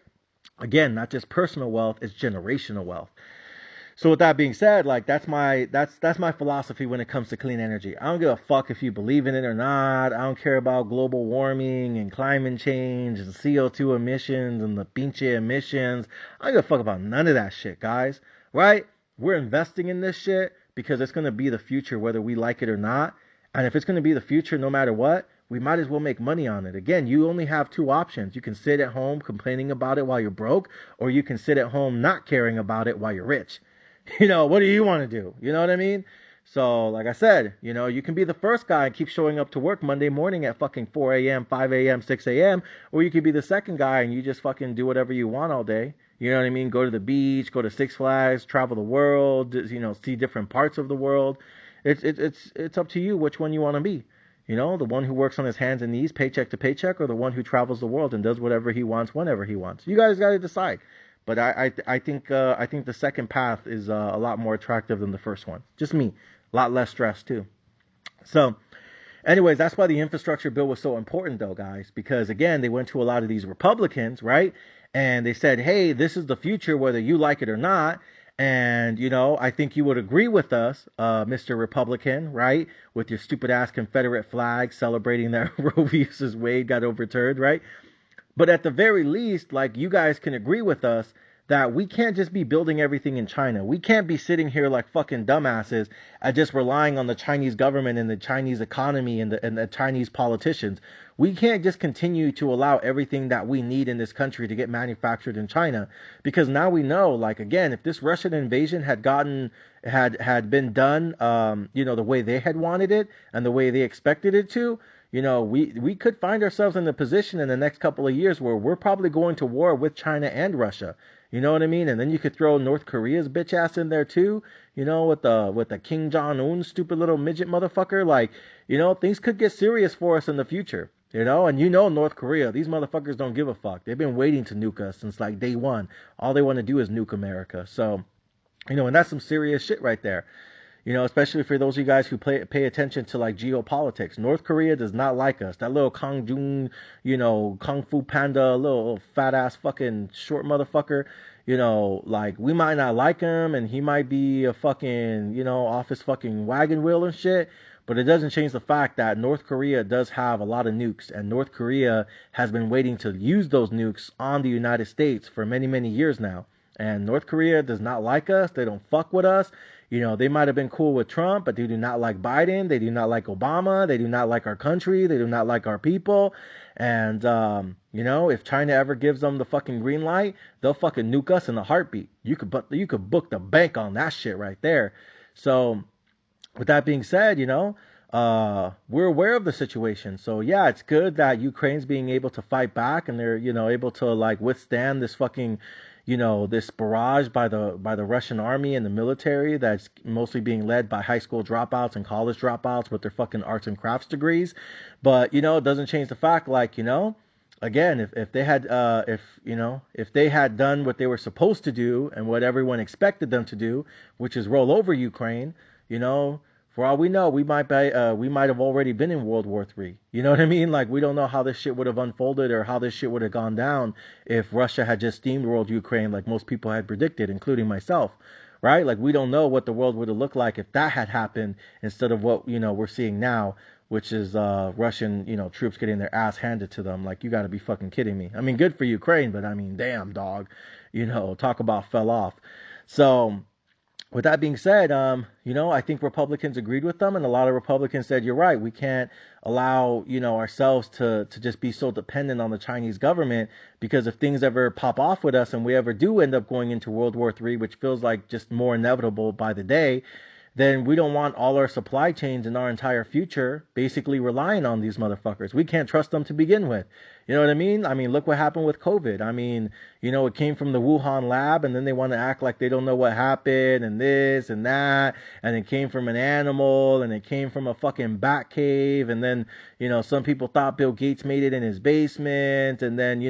Again, not just personal wealth, it's generational wealth. So with that being said, like that's my philosophy when it comes to clean energy. I don't give a fuck if you believe in it or not. I don't care about global warming and climate change and CO2 emissions and the pinche emissions. I don't give a fuck about none of that shit, guys. Right? We're investing in this shit because it's gonna be the future whether we like it or not. And if it's gonna be the future no matter what, we might as well make money on it. Again, you only have two options. You can sit at home complaining about it while you're broke, or you can sit at home not caring about it while you're rich. What do you want to do? You know what I mean? So, like I said, you can be the first guy and keep showing up to work Monday morning at fucking 4 a.m., 5 a.m., 6 a.m., or you could be the second guy and you just fucking do whatever you want all day. You know what I mean? Go to the beach, go to Six Flags, travel the world, see different parts of the world. It's up to you which one you want to be. The one who works on his hands and knees, paycheck to paycheck, or the one who travels the world and does whatever he wants, whenever he wants. You guys got to decide. But I think the second path is a lot more attractive than the first one. Just me, a lot less stress too. So, anyways, that's why the infrastructure bill was so important, though, guys. Because again, they went to a lot of these Republicans, right? And they said, "Hey, this is the future, whether you like it or not." And I think you would agree with us, Mr. Republican, right? With your stupid ass Confederate flag celebrating that Roe vs. Wade got overturned, right? But at the very least, like, you guys can agree with us that we can't just be building everything in China. We can't be sitting here like fucking dumbasses and just relying on the Chinese government and the Chinese economy and the Chinese politicians. We can't just continue to allow everything that we need in this country to get manufactured in China, because now we know, like, again, if this Russian invasion had been done, the way they had wanted it and the way they expected it to, we could find ourselves in a position in the next couple of years where we're probably going to war with China and Russia. You know what I mean? And then you could throw North Korea's bitch ass in there too, with the Kim Jong-un stupid little midget motherfucker. Like, things could get serious for us in the future. And North Korea, these motherfuckers don't give a fuck. They've been waiting to nuke us since like day one. All they want to do is nuke America. So, and that's some serious shit right there. Especially for those of you guys who pay attention to like geopolitics. North Korea does not like us. That little Kang Jun, Kung Fu Panda, little fat ass fucking short motherfucker, like, we might not like him and he might be a fucking, off his fucking wagon wheel and shit. But it doesn't change the fact that North Korea does have a lot of nukes, and North Korea has been waiting to use those nukes on the United States for many, many years now. And North Korea does not like us. They don't fuck with us. They might have been cool with Trump, but they do not like Biden. They do not like Obama. They do not like our country. They do not like our people. And, if China ever gives them the fucking green light, they'll fucking nuke us in a heartbeat. You could book the bank on that shit right there. So, with that being said, we're aware of the situation. So yeah, it's good that Ukraine's being able to fight back and they're, able to like withstand this fucking, this barrage by the Russian army and the military that's mostly being led by high school dropouts and college dropouts with their fucking arts and crafts degrees. But, it doesn't change the fact, like, again, if they had, if they had done what they were supposed to do and what everyone expected them to do, which is roll over Ukraine, for all we know, we might have already been in World War III. You know what I mean? Like, we don't know how this shit would have unfolded or how this shit would have gone down if Russia had just steamrolled Ukraine like most people had predicted, including myself, right? Like, we don't know what the world would have looked like if that had happened instead of what, we're seeing now which is Russian, troops getting their ass handed to them. Like, you got to be fucking kidding me. I mean, good for Ukraine, but I mean, damn, dog. Talk about fell off. So, with that being said, I think Republicans agreed with them, and a lot of Republicans said, you're right, we can't allow, ourselves to just be so dependent on the Chinese government, because if things ever pop off with us and we ever do end up going into World War III, which feels like just more inevitable by the day, then we don't want all our supply chains and our entire future basically relying on these motherfuckers. We can't trust them to begin with. You know what I mean? I mean, look what happened with COVID. I mean, it came from the Wuhan lab, and then they want to act like they don't know what happened and this and that, and it came from an animal, and it came from a fucking bat cave, and then, some people thought Bill Gates made it in his basement, and then,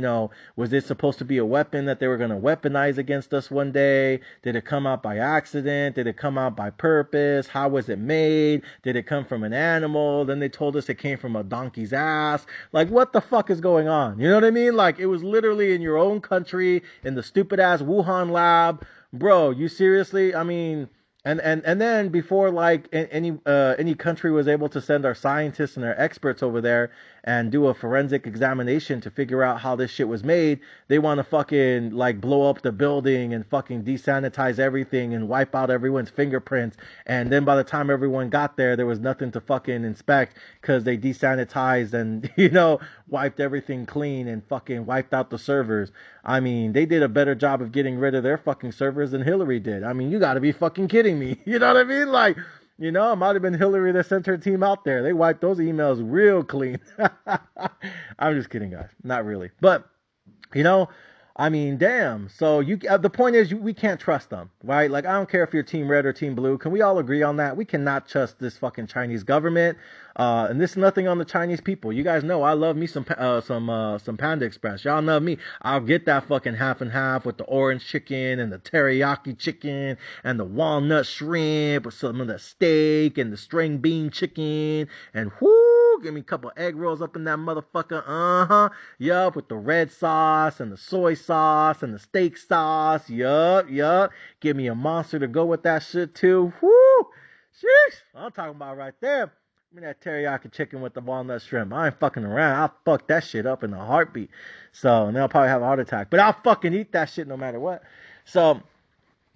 was this supposed to be a weapon that they were going to weaponize against us one day? Did it come out by accident? Did it come out by purpose? How was it made? Did it come from an animal? Then they told us it came from a donkey's ass. Like, what the fuck is going on? You know what I mean? Like, it was literally in your own country, in the stupid ass Wuhan lab. Bro, you seriously? I mean, and then before like any country was able to send our scientists and our experts over there and do a forensic examination to figure out how this shit was made, they want to fucking like blow up the building and fucking desanitize everything and wipe out everyone's fingerprints. And then by the time everyone got there was nothing to fucking inspect because they desanitized and, wiped everything clean and fucking wiped out the servers. I mean, they did a better job of getting rid of their fucking servers than Hillary did. I mean, you gotta be fucking kidding me. You know what I mean? Like, it might have been Hillary that sent her team out there. They wiped those emails real clean. I'm just kidding, guys. Not really. But, I mean, damn. So the point is, we can't trust them, right? Like, I don't care if you're Team Red or Team Blue. Can we all agree on that? We cannot trust this fucking Chinese government. And this is nothing on the Chinese people. You guys know I love me some Panda Express. Y'all know me. I'll get that fucking half and half with the orange chicken and the teriyaki chicken and the walnut shrimp with some of the steak and the string bean chicken and whoo, give me a couple egg rolls up in that motherfucker. Yup, with the red sauce and the soy sauce and the steak sauce. Yup. Give me a monster to go with that shit too. Whoo, sheesh. I'm talking about right there. Give me that teriyaki chicken with the walnut shrimp. I ain't fucking around. I'll fuck that shit up in a heartbeat. So, and then I'll probably have a heart attack. But I'll fucking eat that shit no matter what. So,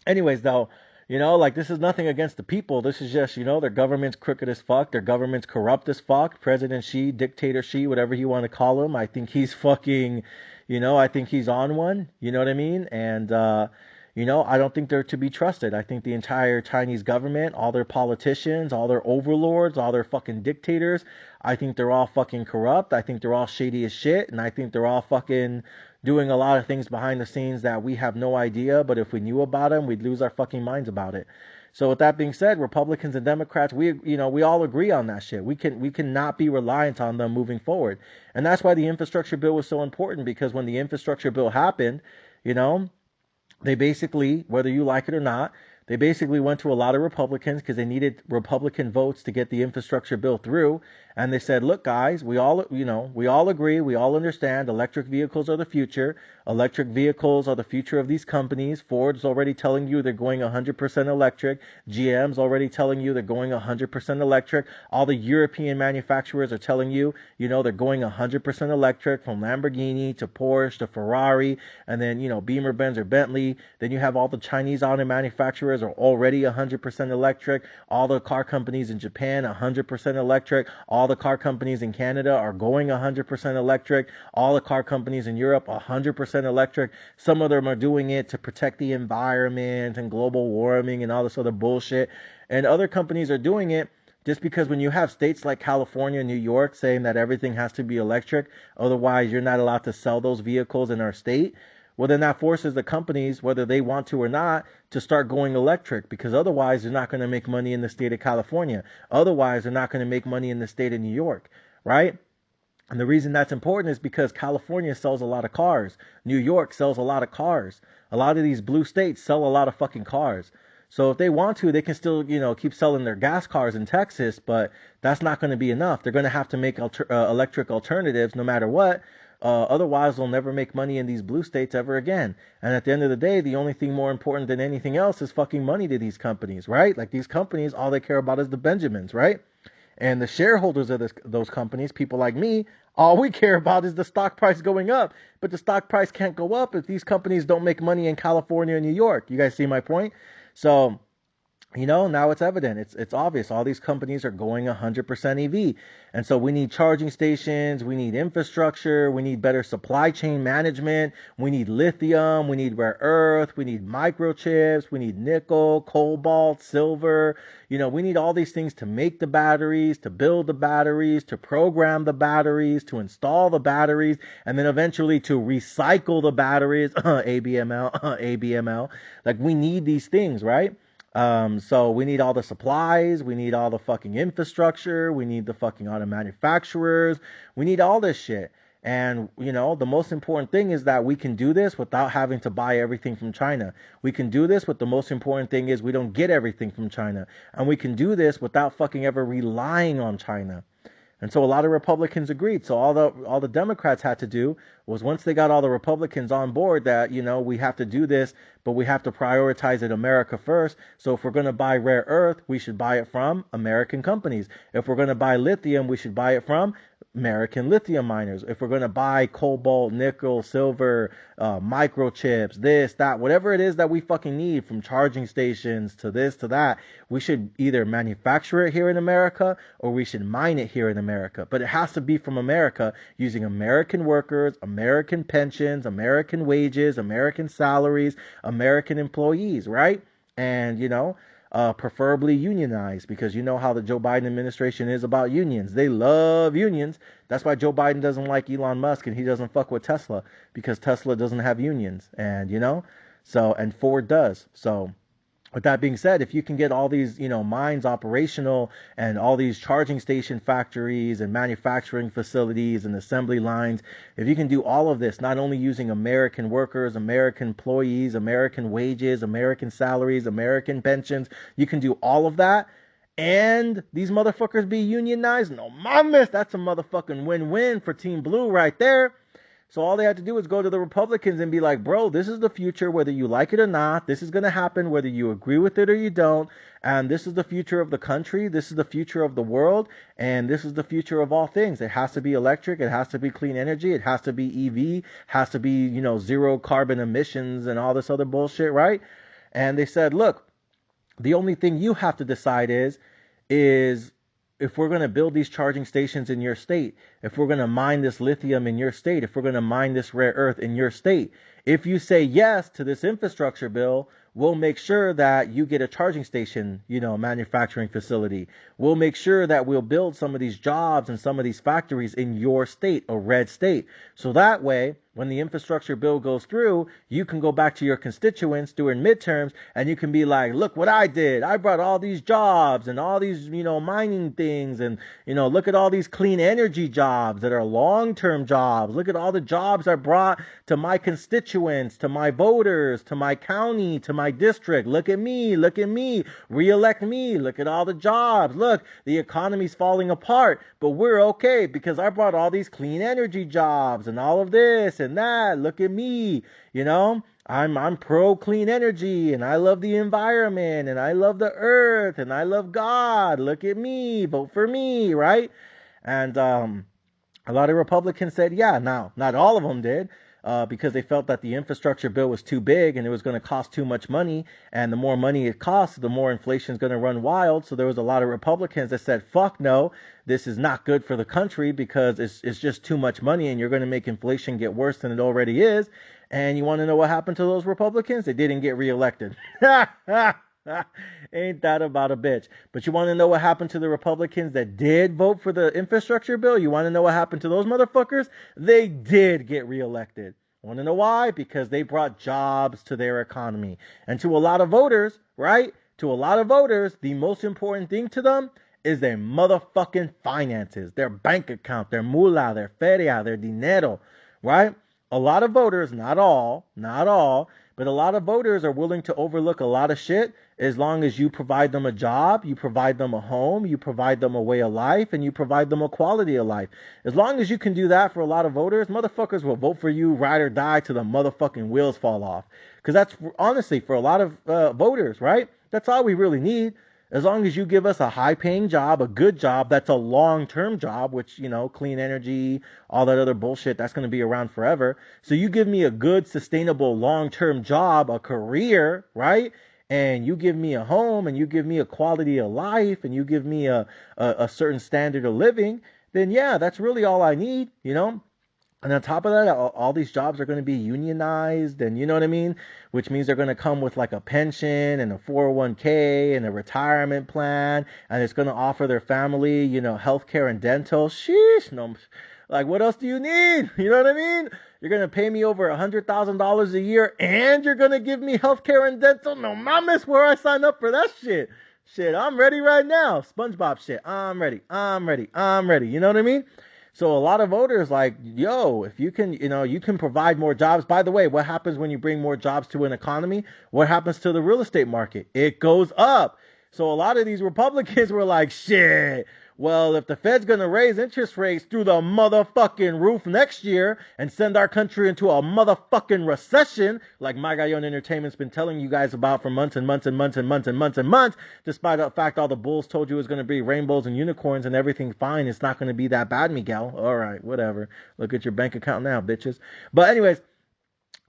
anyways, though, like, this is nothing against the people. This is just, their government's crooked as fuck. Their government's corrupt as fuck. President Xi, dictator Xi, whatever you want to call him. I think he's fucking, I think he's on one. You know what I mean? And, I don't think they're to be trusted. I think the entire Chinese government, all their politicians, all their overlords, all their fucking dictators, I think they're all fucking corrupt. I think they're all shady as shit. And I think they're all fucking doing a lot of things behind the scenes that we have no idea. But if we knew about them, we'd lose our fucking minds about it. So with that being said, Republicans and Democrats, we all agree on that shit. We cannot be reliant on them moving forward. And that's why the infrastructure bill was so important, because when the infrastructure bill happened, they basically, whether you like it or not, they basically went to a lot of Republicans because they needed Republican votes to get the infrastructure bill through. And they said, look, guys, we all agree, we all understand electric vehicles are the future. Electric vehicles are the future of these companies. Ford's already telling you they're going 100% electric. GM's already telling you they're going 100% electric. All the European manufacturers are telling you, they're going 100% electric, from Lamborghini to Porsche to Ferrari, and then, Beamer, Benz, or Bentley. Then you have all the Chinese auto manufacturers are already 100% electric. All the car companies in Japan, 100% electric. All the car companies in Canada are going 100% electric. All the car companies in Europe, 100% electric. Some of them are doing it to protect the environment and global warming and all this other bullshit. And other companies are doing it just because when you have states like California and New York saying that everything has to be electric, otherwise you're not allowed to sell those vehicles in our state, well, then that forces the companies, whether they want to or not, to start going electric, because otherwise they're not going to make money in the state of California. Otherwise, they're not going to make money in the state of New York, right? And the reason that's important is because California sells a lot of cars. New York sells a lot of cars. A lot of these blue states sell a lot of fucking cars. So if they want to, they can still, keep selling their gas cars in Texas, but that's not going to be enough. They're going to have to make electric alternatives no matter what. Otherwise, they'll never make money in these blue states ever again. And at the end of the day, the only thing more important than anything else is fucking money to these companies, right? Like, these companies, all they care about is the Benjamins, right? And the shareholders of those companies, people like me, all we care about is the stock price going up. But the stock price can't go up if these companies don't make money in California and New York. You guys see my point? So, now it's evident. It's obvious. All these companies are going 100% EV. And so we need charging stations, we need infrastructure, we need better supply chain management, we need lithium, we need rare earth, we need microchips, we need nickel, cobalt, silver. We need all these things to make the batteries, to build the batteries, to program the batteries, to install the batteries, and then eventually to recycle the batteries, ABML, ABML. Like, we need these things, right? So we need all the supplies, we need all the fucking infrastructure, we need the fucking auto manufacturers, we need all this shit. And, the most important thing is that we can do this without having to buy everything from China. We can do this, but the most important thing is we don't get everything from China. And we can do this without fucking ever relying on China. And so a lot of Republicans agreed. So all the Democrats had to do was, once they got all the Republicans on board, that, we have to do this, but we have to prioritize it America first. So if we're going to buy rare earth, we should buy it from American companies. If we're going to buy lithium, we should buy it from American lithium miners. If we're going to buy cobalt, nickel, silver, microchips, this, that, whatever it is that we fucking need, from charging stations to this to that, we should either manufacture it here in America or we should mine it here in America. But it has to be from America, using American workers, American pensions, American wages, American salaries, American employees, right? And, preferably unionized, because you know how the Joe Biden administration is about unions. They love unions. That's why Joe Biden doesn't like Elon Musk and he doesn't fuck with Tesla, because Tesla doesn't have unions. And, and Ford does. So, with that being said, if you can get all these, mines operational and all these charging station factories and manufacturing facilities and assembly lines, if you can do all of this, not only using American workers, American employees, American wages, American salaries, American pensions, you can do all of that, and these motherfuckers be unionized, no mames, that's a motherfucking win-win for Team Blue right there. So all they had to do was go to the Republicans and be like, bro, this is the future, whether you like it or not. This is going to happen whether you agree with it or you don't. And this is the future of the country. This is the future of the world. And this is the future of all things. It has to be electric. It has to be clean energy. It has to be EV. Has to be, zero carbon emissions and all this other bullshit, right? And they said, look, the only thing you have to decide is if we're going to build these charging stations in your state, if we're going to mine this lithium in your state, if we're going to mine this rare earth in your state, if you say yes to this infrastructure bill, we'll make sure that you get a charging station, manufacturing facility. We'll make sure that we'll build some of these jobs and some of these factories in your state, a red state. So that way, when the infrastructure bill goes through, you can go back to your constituents during midterms and you can be like, look what I did. I brought all these jobs and all these, mining things, and, look at all these clean energy jobs that are long-term jobs. Look at all the jobs I brought to my constituents, to my voters, to my county, to my district. Look at me, re-elect me. Look at all the jobs. Look, the economy's falling apart, but we're okay because I brought all these clean energy jobs and all of this and that. Look at me, I'm pro clean energy, and I love the environment, and I love the earth, and I love God. Look at me, vote for me, right? And a lot of Republicans said, yeah. Now, not all of them did, because they felt that the infrastructure bill was too big and it was going to cost too much money, and the more money it costs, the more inflation is going to run wild. So there was a lot of Republicans that said, fuck no, this is not good for the country because it's just too much money and you're going to make inflation get worse than it already is. And you want to know what happened to those Republicans? They didn't get reelected. Ain't that about a bitch? But you want to know what happened to the Republicans that did vote for the infrastructure bill? You want to know what happened to those motherfuckers? They did get reelected. Want to know why? Because they brought jobs to their economy. And to a lot of voters, right? To a lot of voters, the most important thing to them is their motherfucking finances, their bank account, their moolah, their feria, their dinero, right? A lot of voters, not all, but a lot of voters are willing to overlook a lot of shit as long as you provide them a job, you provide them a home, you provide them a way of life, and you provide them a quality of life. As long as you can do that for a lot of voters, motherfuckers will vote for you, ride or die, till the motherfucking wheels fall off. Because that's, honestly, for a lot of voters, right? That's all we really need. As long as you give us a high paying job, a good job, that's a long term job, which, clean energy, all that other bullshit, that's going to be around forever. So you give me a good, sustainable, long term job, a career, right? And you give me a home and you give me a quality of life and you give me a certain standard of living, then yeah, that's really all I need. And on top of that, all these jobs are going to be unionized, and you know what I mean? Which means they're going to come with like a pension and a 401k and a retirement plan, and it's going to offer their family, healthcare and dental. Sheesh, no, like what else do you need? You know what I mean? You're going to pay me over $100,000 a year, and you're going to give me healthcare and dental? No mames, where I sign up for that shit. Shit, I'm ready right now. SpongeBob shit. I'm ready. I'm ready. I'm ready. You know what I mean? So a lot of voters like, yo, if you can, you can provide more jobs. By the way, what happens when you bring more jobs to an economy? What happens to the real estate market? It goes up. So a lot of these Republicans were like, shit, well, if the Fed's going to raise interest rates through the motherfucking roof next year and send our country into a motherfucking recession, like Magallon Entertainment's been telling you guys about for months and months and months and months and months and months, despite the fact all the bulls told you it was going to be rainbows and unicorns and everything fine, it's not going to be that bad, Miguel. All right, whatever. Look at your bank account now, bitches. But anyways,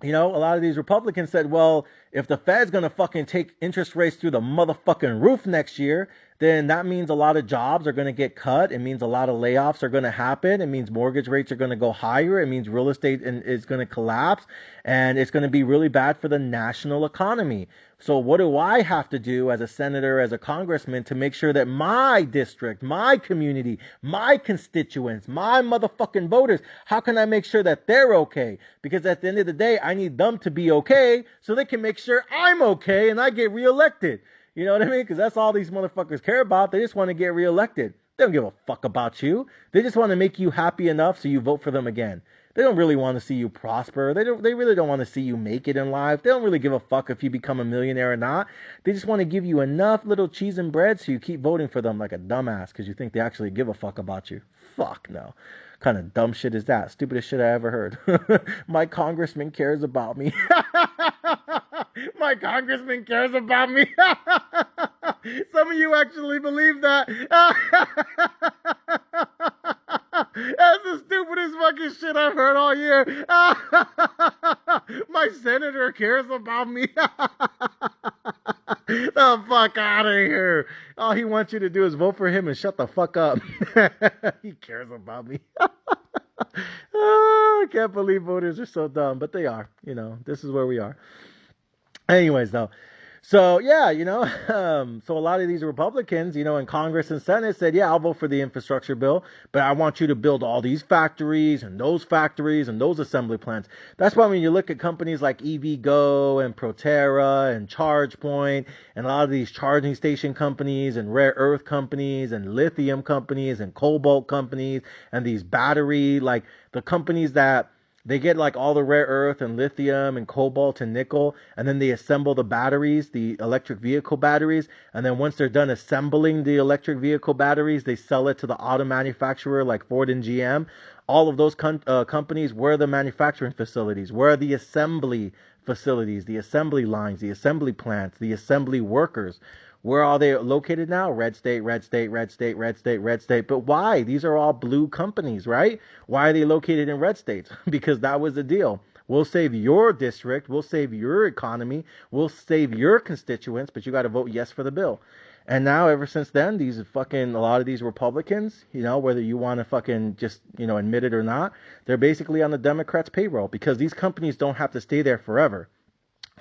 a lot of these Republicans said, well, if the Fed's going to fucking take interest rates through the motherfucking roof next year, then that means a lot of jobs are going to get cut. It means a lot of layoffs are going to happen. It means mortgage rates are going to go higher. It means real estate is going to collapse. And it's going to be really bad for the national economy. So what do I have to do as a senator, as a congressman, to make sure that my district, my community, my constituents, my motherfucking voters, how can I make sure that they're okay? Because at the end of the day, I need them to be okay so they can make sure I'm okay and I get reelected. You know what I mean? Because that's all these motherfuckers care about. They just want to get reelected. They don't give a fuck about you. They just want to make you happy enough so you vote for them again. They don't really want to see you prosper. They really don't want to see you make it in life. They don't really give a fuck if you become a millionaire or not. They just want to give you enough little cheese and bread so you keep voting for them like a dumbass because you think they actually give a fuck about you. Fuck no. Kind of dumb shit is that? Stupidest shit I ever heard. My congressman cares about me. My congressman cares about me. Some of you actually believe that. That's the stupidest fucking shit I've heard all year. My senator cares about me. The fuck out of here. All he wants you to do is vote for him and shut the fuck up. He cares about me. I can't believe voters are so dumb, but they are. This is where we are. Anyways, though. So, yeah, so a lot of these Republicans, in Congress and Senate said, yeah, I'll vote for the infrastructure bill, but I want you to build all these factories and those assembly plants. That's why when you look at companies like EVgo and Proterra and ChargePoint and a lot of these charging station companies and rare earth companies and lithium companies and cobalt companies and these battery, like the companies that they get like all the rare earth and lithium and cobalt and nickel, and then they assemble the batteries, the electric vehicle batteries, and then once they're done assembling the electric vehicle batteries, they sell it to the auto manufacturer like Ford and GM. All of those companies, where are the manufacturing facilities? Where are the assembly facilities, the assembly lines, the assembly plants, the assembly workers? Where are they located now? Red state, red state, red state, red state, red state. But why? These are all blue companies, right? Why are they located in red states? Because that was the deal. We'll save your district. We'll save your economy. We'll save your constituents, but you got to vote yes for the bill. And now, ever since then, a lot of these Republicans, whether you want to fucking just, admit it or not, they're basically on the Democrats' payroll because these companies don't have to stay there forever.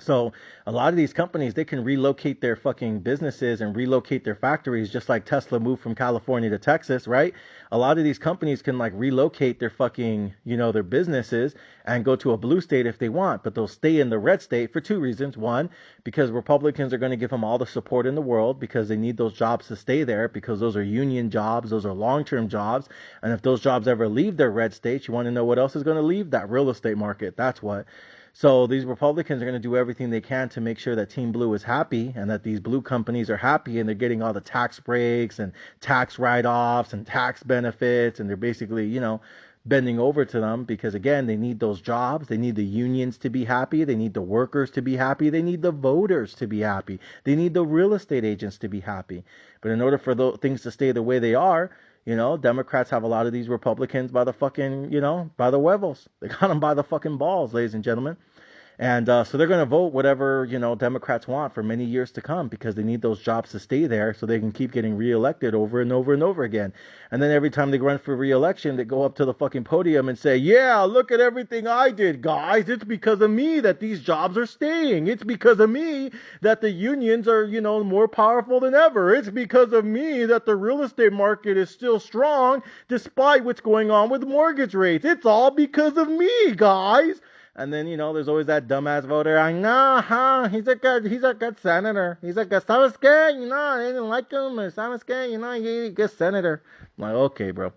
So a lot of these companies, they can relocate their fucking businesses and relocate their factories just like Tesla moved from California to Texas, right? A lot of these companies can like relocate their fucking, their businesses and go to a blue state if they want, but they'll stay in the red state for two reasons. One, because Republicans are going to give them all the support in the world because they need those jobs to stay there because those are union jobs, those are long-term jobs. And if those jobs ever leave their red states, you want to know what else is going to leave? That real estate market. That's what. So these Republicans are going to do everything they can to make sure that Team Blue is happy and that these blue companies are happy and they're getting all the tax breaks and tax write-offs and tax benefits and they're basically, bending over to them because, again, they need those jobs. They need the unions to be happy. They need the workers to be happy. They need the voters to be happy. They need the real estate agents to be happy. But in order for those things to stay the way they are, Democrats have a lot of these Republicans by the fucking, by the huevos. They got them by the fucking balls, ladies and gentlemen. And so they're going to vote whatever, Democrats want for many years to come because they need those jobs to stay there so they can keep getting reelected over and over and over again. And then every time they run for reelection, they go up to the fucking podium and say, yeah, look at everything I did, guys. It's because of me that these jobs are staying. It's because of me that the unions are, more powerful than ever. It's because of me that the real estate market is still strong despite what's going on with mortgage rates. It's all because of me, guys. And then, there's always that dumbass voter. I know, huh? He's a good senator. He's a good, ¿sabes qué? I didn't like him. ¿Sabes qué? He's a good senator. I'm like, okay, bro.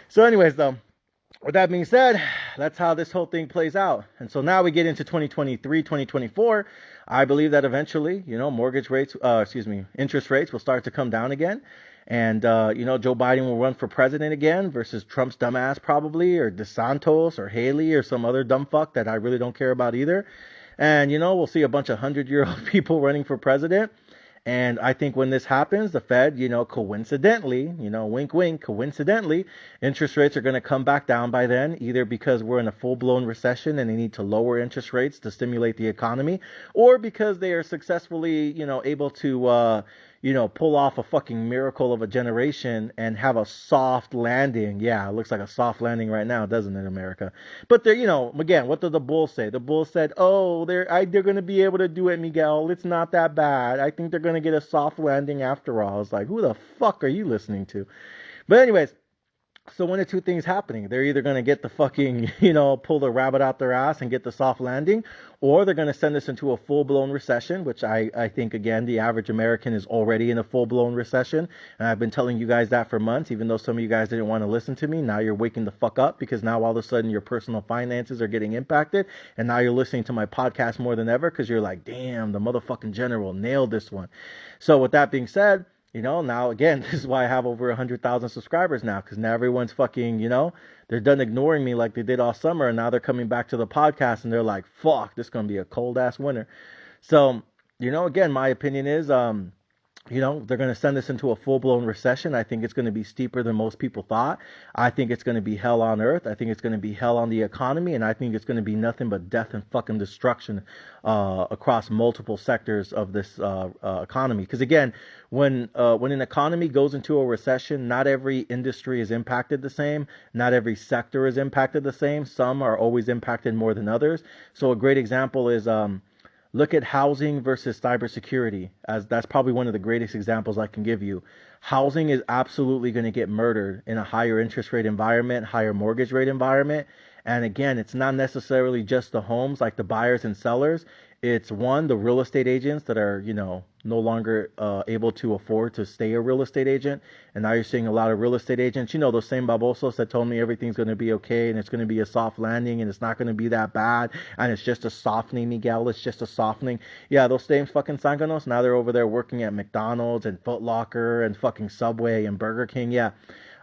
So anyways, though, with that being said, that's how this whole thing plays out. And so now we get into 2023, 2024. I believe that eventually, interest rates will start to come down again. And, Joe Biden will run for president again versus Trump's dumbass probably, or DeSantis or Haley or some other dumb fuck that I really don't care about either. And, we'll see a bunch of 100-year-old people running for president. And I think when this happens, the Fed, coincidentally, wink, wink, coincidentally, interest rates are going to come back down by then, either because we're in a full-blown recession and they need to lower interest rates to stimulate the economy, or because they are successfully, able to, pull off a fucking miracle of a generation and have a soft landing. Yeah, it looks like a soft landing right now, doesn't it, America? But they're, again, what did the Bulls say? The Bulls said, oh, they're going to be able to do it, Miguel. It's not that bad. I think they're going to get a soft landing after all. It's like, who the fuck are you listening to? But anyways, so one of two things happening. They're either going to get the fucking, pull the rabbit out their ass and get the soft landing, or they're going to send us into a full-blown recession, which I think, again, the average American is already in a full-blown recession. And I've been telling you guys that for months, even though some of you guys didn't want to listen to me. Now you're waking the fuck up because now all of a sudden your personal finances are getting impacted. And now you're listening to my podcast more than ever because you're like, damn, the motherfucking general nailed this one. So with that being said, now again, this is why I have over 100,000 subscribers now, because now everyone's fucking, they're done ignoring me like they did all summer, and now they're coming back to the podcast, and they're like, fuck, this is going to be a cold-ass winter. So, again, my opinion is, they're going to send us into a full-blown recession. I think it's going to be steeper than most people thought. I think it's going to be hell on earth. I think it's going to be hell on the economy, and I think it's going to be nothing but death and fucking destruction across multiple sectors of this economy. Because again, when an economy goes into a recession, not every industry is impacted the same. Not every sector is impacted the same. Some are always impacted more than others. So a great example is look at housing versus cybersecurity, as that's probably one of the greatest examples I can give you. Housing is absolutely going to get murdered in a higher interest rate environment, higher mortgage rate environment. And again, it's not necessarily just the homes, like the buyers and sellers. It's the real estate agents that are, no longer able to afford to stay a real estate agent. And now you're seeing a lot of real estate agents, those same babosos that told me everything's going to be okay and it's going to be a soft landing and it's not going to be that bad and it's just a softening, Miguel. It's just a softening. Yeah, those same fucking sanganos, now they're over there working at McDonald's and Foot Locker and fucking Subway and Burger King. Yeah.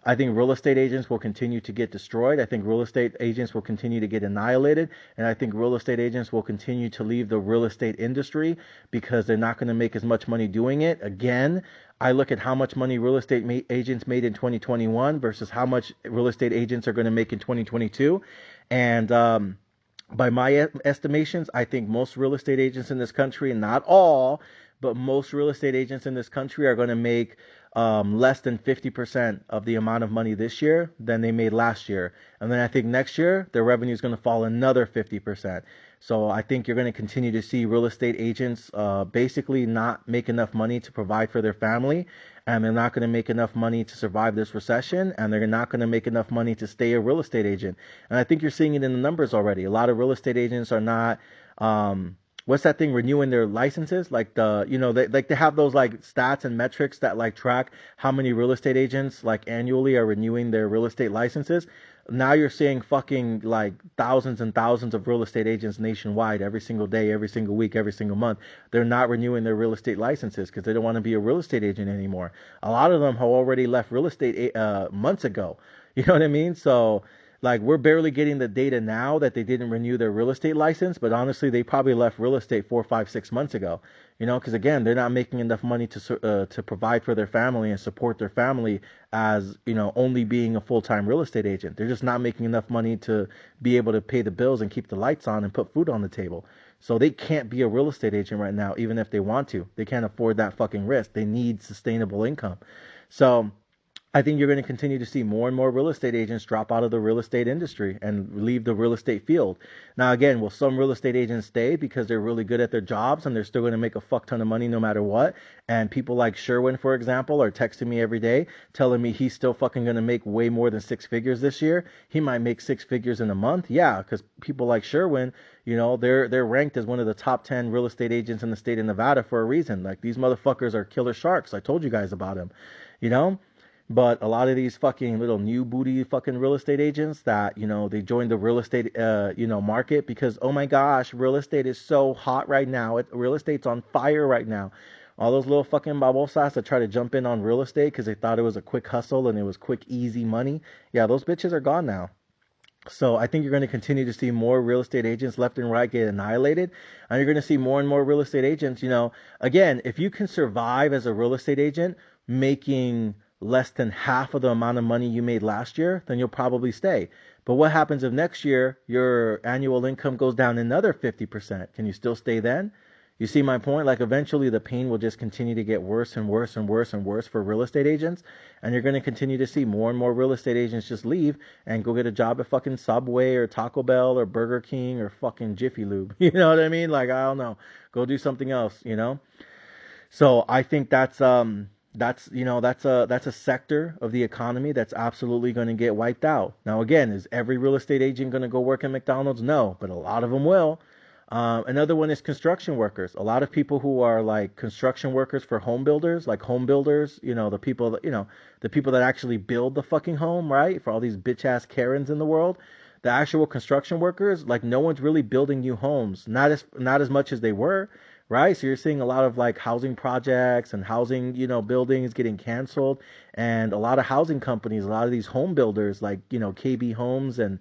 I think real estate agents will continue to get destroyed. I think real estate agents will continue to get annihilated. And I think real estate agents will continue to leave the real estate industry because they're not going to make as much money doing it. Again, I look at how much money real estate agents made in 2021 versus how much real estate agents are going to make in 2022. And by my estimations, I think most real estate agents in this country, and not all, but most real estate agents in this country are going to make less than 50% of the amount of money this year than they made last year. And then I think next year, their revenue is going to fall another 50%. So I think you're going to continue to see real estate agents basically not make enough money to provide for their family. And they're not going to make enough money to survive this recession. And they're not going to make enough money to stay a real estate agent. And I think you're seeing it in the numbers already. A lot of real estate agents are not... what's that thing, renewing their licenses? Like they have those like stats and metrics that like track how many real estate agents like annually are renewing their real estate licenses. Now you're seeing fucking like thousands and thousands of real estate agents nationwide every single day, every single week, every single month. They're not renewing their real estate licenses because they don't want to be a real estate agent anymore. A lot of them have already left real estate months ago. You know what I mean? So Like, we're barely getting the data now that they didn't renew their real estate license, but honestly, they probably left real estate 4, 5, 6 months ago. Because again, they're not making enough money to provide for their family and support their family as only being a full-time real estate agent. They're just not making enough money to be able to pay the bills and keep the lights on and put food on the table. So they can't be a real estate agent right now, even if they want to. They can't afford that fucking risk. They need sustainable income. So I think you're going to continue to see more and more real estate agents drop out of the real estate industry and leave the real estate field. Now, again, will some real estate agents stay because they're really good at their jobs and they're still going to make a fuck ton of money no matter what? And people like Sherwin, for example, are texting me every day telling me he's still fucking going to make way more than 6 figures this year. He might make 6 figures in a month. Yeah, because people like Sherwin, they're ranked as one of the top 10 real estate agents in the state of Nevada for a reason. Like, these motherfuckers are killer sharks. I told you guys about him, But a lot of these fucking little new booty fucking real estate agents that, they joined the real estate, market because, oh my gosh, real estate is so hot right now. Real estate's on fire right now. All those little fucking babosas that try to jump in on real estate because they thought it was a quick hustle and it was quick, easy money. Yeah, those bitches are gone now. So I think you're going to continue to see more real estate agents left and right get annihilated. And you're going to see more and more real estate agents, again, if you can survive as a real estate agent making less than half of the amount of money you made last year, then you'll probably stay. But what happens if next year your annual income goes down another 50%? Can you still stay then? You see my point? Like, eventually the pain will just continue to get worse and worse and worse and worse for real estate agents. And you're going to continue to see more and more real estate agents just leave and go get a job at fucking Subway or Taco Bell or Burger King or fucking Jiffy Lube. You know what I mean? Like, I don't know. Go do something else, So I think that's a sector of the economy that's absolutely going to get wiped out. Now, again, is every real estate agent going to go work at McDonald's? No, but a lot of them will. Another one is construction workers. A lot of people who are like construction workers for home builders, like home builders, the people that, the people that actually build the fucking home, right? For all these bitch ass Karens in the world, the actual construction workers, like, no one's really building new homes, not as much as they were. Right? So you're seeing a lot of like housing projects and housing, buildings getting canceled, and a lot of housing companies, a lot of these home builders like, KB Homes and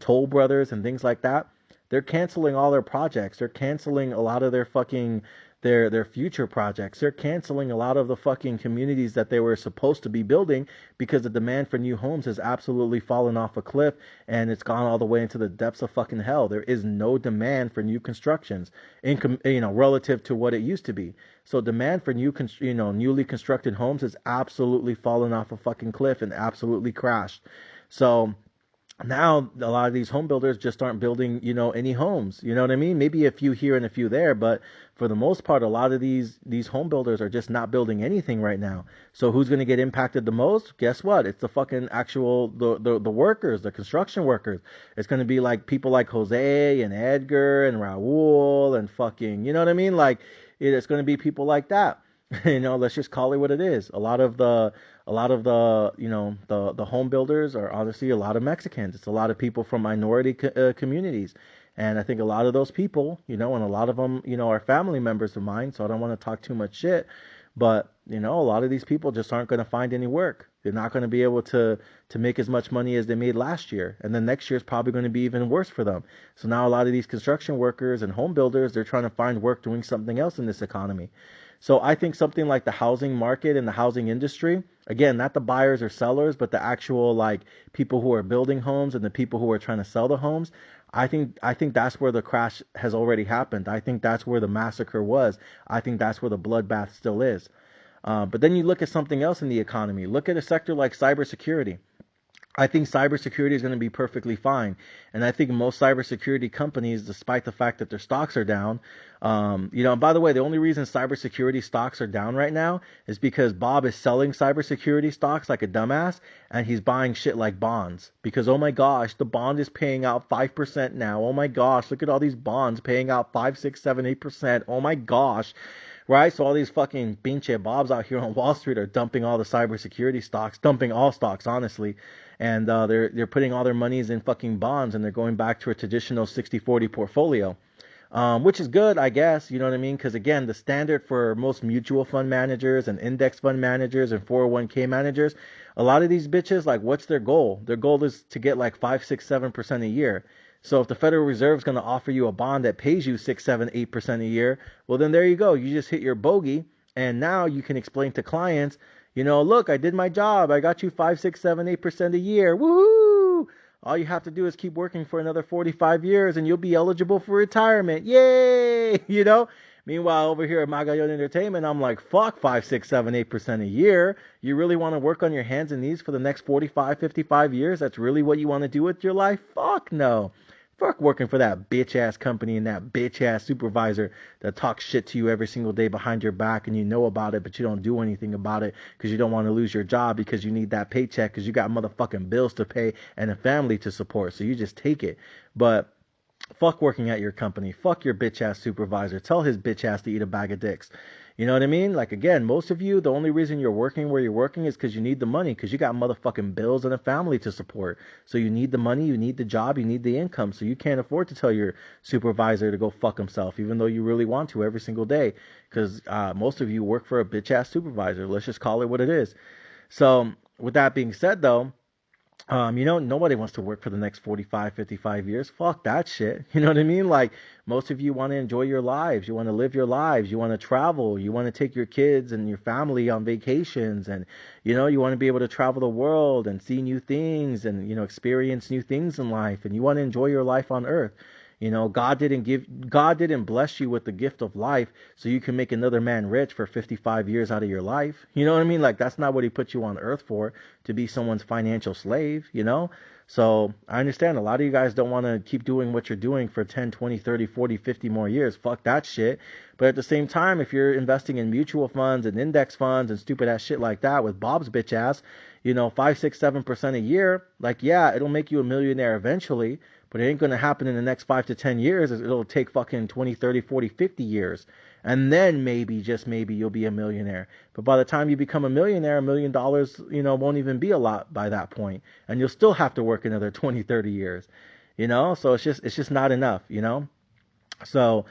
Toll Brothers and things like that, they're canceling all their projects. They're canceling a lot of their fucking their future projects. They're canceling a lot of the fucking communities that they were supposed to be building because the demand for new homes has absolutely fallen off a cliff and it's gone all the way into the depths of fucking hell. There is no demand for new constructions relative to what it used to be. So demand for newly constructed homes has absolutely fallen off a fucking cliff and absolutely crashed. So now a lot of these home builders just aren't building, any homes. You know what I mean? Maybe a few here and a few there, but for the most part, a lot of these home builders are just not building anything right now. So who's going to get impacted the most? Guess what? It's the fucking actual the workers, the construction workers. It's going to be like people like Jose and Edgar and Raul and fucking, you know what I mean? Like, it's going to be people like that. Let's just call it what it is. A lot of the the home builders are honestly a lot of Mexicans. It's a lot of people from minority communities. And I think a lot of those people, and a lot of them, are family members of mine. So I don't want to talk too much shit. But, a lot of these people just aren't going to find any work. They're not going to be able to make as much money as they made last year. And then next year is probably going to be even worse for them. So now a lot of these construction workers and home builders, they're trying to find work doing something else in this economy. So I think something like the housing market and the housing industry, again, not the buyers or sellers, but the actual like people who are building homes and the people who are trying to sell the homes, I think that's where the crash has already happened. I think that's where the massacre was. I think that's where the bloodbath still is. But then you look at something else in the economy. Look at a sector like cybersecurity. I think cybersecurity is going to be perfectly fine. And I think most cybersecurity companies, despite the fact that their stocks are down, and by the way, the only reason cybersecurity stocks are down right now is because Bob is selling cybersecurity stocks like a dumbass and he's buying shit like bonds. Because, oh my gosh, the bond is paying out 5% now. Oh my gosh, look at all these bonds paying out 5, 6, 7, 8%. Oh my gosh. Right? So all these fucking pinche Bobs out here on Wall Street are dumping all the cybersecurity stocks, dumping all stocks, honestly. And they're putting all their monies in fucking bonds and they're going back to a traditional 60-40 portfolio. which is good, I guess. You know what I mean? Because again, the standard for most mutual fund managers and index fund managers and 401k managers, a lot of these bitches, like, what's their goal? Their goal is to get like 5, 6, 7% a year. So if the Federal Reserve is going to offer you a bond that pays you 6, 7, 8% a year, well, then there you go. You just hit your bogey. And now you can explain to clients, look, I did my job. I got you 5, 6, 7, 8% a year. Woohoo! All you have to do is keep working for another 45 years and you'll be eligible for retirement. Yay! Meanwhile, over here at Magallon Entertainment, I'm like, fuck 5, 6, 7, 8% a year. You really want to work on your hands and knees for the next 45, 55 years? That's really what you want to do with your life? Fuck no. Fuck working for that bitch ass company and that bitch ass supervisor that talks shit to you every single day behind your back and you know about it, but you don't do anything about it because you don't want to lose your job because you need that paycheck because you got motherfucking bills to pay and a family to support. So you just take it. But fuck working at your company. Fuck your bitch ass supervisor. Tell his bitch ass to eat a bag of dicks. You know what I mean? Like, again, most of you, the only reason you're working where you're working is because you need the money, because you got motherfucking bills and a family to support. So you need the money, you need the job, you need the income. So you can't afford to tell your supervisor to go fuck himself, even though you really want to every single day, because most of you work for a bitch ass supervisor. Let's just call it what it is. So with that being said, though, nobody wants to work for the next 45, 55 years. Fuck that shit. You know what I mean? Like, most of you want to enjoy your lives. You want to live your lives. You want to travel. You want to take your kids and your family on vacations. And, you want to be able to travel the world and see new things and, experience new things in life. And you want to enjoy your life on earth. God didn't bless you with the gift of life so you can make another man rich for 55 years out of your life. You know what I mean? Like, that's not what he put you on earth for, to be someone's financial slave, So I understand a lot of you guys don't want to keep doing what you're doing for 10, 20, 30, 40, 50 more years. Fuck that shit. But at the same time, if you're investing in mutual funds and index funds and stupid ass shit like that with Bob's bitch ass, 5, 6, 7% a year, like, yeah, it'll make you a millionaire eventually, but it ain't going to happen in the next 5 to 10 years. It'll take fucking 20, 30, 40, 50 years. And then maybe, just maybe, you'll be a millionaire. But by the time you become a millionaire, $1 million, won't even be a lot by that point. And you'll still have to work another 20, 30 years. So it's just not enough, So,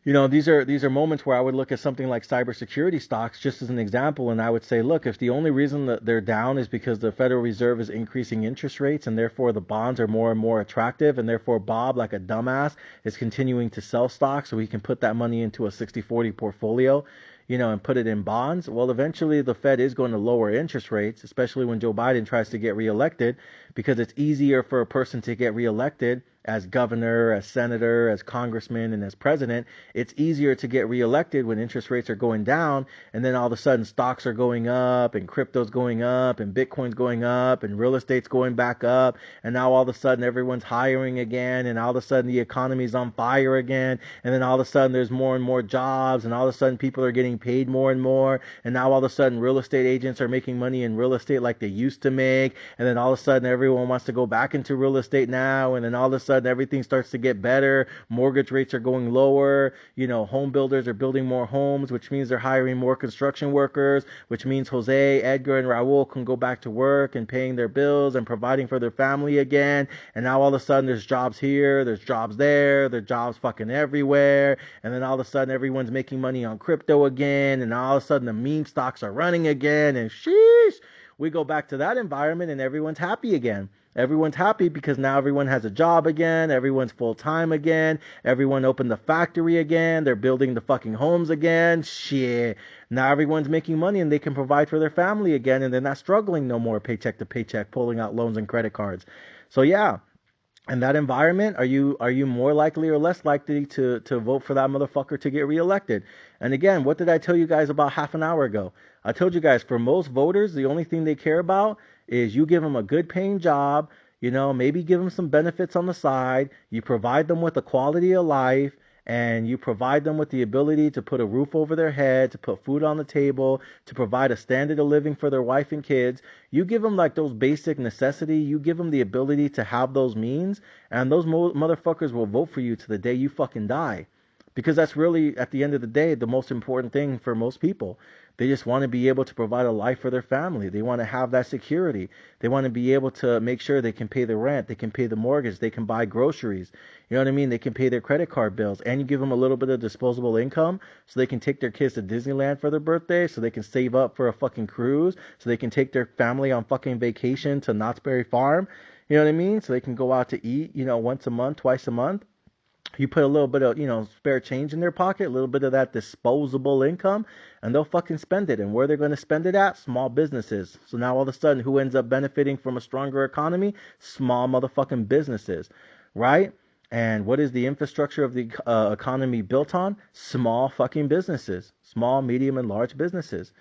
these are moments where I would look at something like cybersecurity stocks just as an example, and I would say, look, if the only reason that they're down is because the Federal Reserve is increasing interest rates and therefore the bonds are more and more attractive, and therefore Bob, like a dumbass, is continuing to sell stocks so he can put that money into a 60-40 portfolio, and put it in bonds, well, eventually the Fed is going to lower interest rates, especially when Joe Biden tries to get reelected, because it's easier for a person to get reelected as governor, as senator, as congressman, and as president. It's easier to get reelected when interest rates are going down, and then all of a sudden stocks are going up, and crypto's going up, and Bitcoin's going up, and real estate's going back up, and now all of a sudden everyone's hiring again, and all of a sudden the economy's on fire again, and then all of a sudden there's more and more jobs, and all of a sudden people are getting paid more and more, and now all of a sudden real estate agents are making money in real estate like they used to make, and then all of a sudden everyone wants to go back into real estate now, and then all of a sudden everything starts to get better. Mortgage rates are going lower. Home builders are building more homes, which means they're hiring more construction workers, which means Jose, Edgar, and Raul can go back to work and paying their bills and providing for their family again. And now all of a sudden there's jobs here, there's jobs there, there's jobs fucking everywhere. And then all of a sudden everyone's making money on crypto again. And all of a sudden the meme stocks are running again. And sheesh, we go back to that environment and everyone's happy again. Everyone's happy because now everyone has a job again. Everyone's full-time again. Everyone opened the factory again. They're building the fucking homes again. Shit. Now everyone's making money and they can provide for their family again, and they're not struggling no more paycheck to paycheck, pulling out loans and credit cards. So yeah. In that environment, are you more likely or less likely to vote for that motherfucker to get reelected? And again, what did I tell you guys about half an hour ago? I told you guys, for most voters, the only thing they care about is you give them a good paying job, maybe give them some benefits on the side, you provide them with a quality of life, and you provide them with the ability to put a roof over their head, to put food on the table, to provide a standard of living for their wife and kids. You give them like those basic necessity, you give them the ability to have those means, and those motherfuckers will vote for you to the day you fucking die. Because that's really, at the end of the day, the most important thing for most people. They just want to be able to provide a life for their family. They want to have that security. They want to be able to make sure they can pay the rent, they can pay the mortgage, they can buy groceries. You know what I mean? They can pay their credit card bills, and you give them a little bit of disposable income so they can take their kids to Disneyland for their birthday, so they can save up for a fucking cruise, so they can take their family on fucking vacation to Knott's Berry Farm. You know what I mean? So they can go out to eat, once a month, twice a month. You put a little bit of, spare change in their pocket, a little bit of that disposable income, and they'll fucking spend it. And where they're going to spend it at? Small businesses. So now all of a sudden, who ends up benefiting from a stronger economy? Small motherfucking businesses, right? And what is the infrastructure of the economy built on? Small fucking businesses. Small, medium, and large businesses.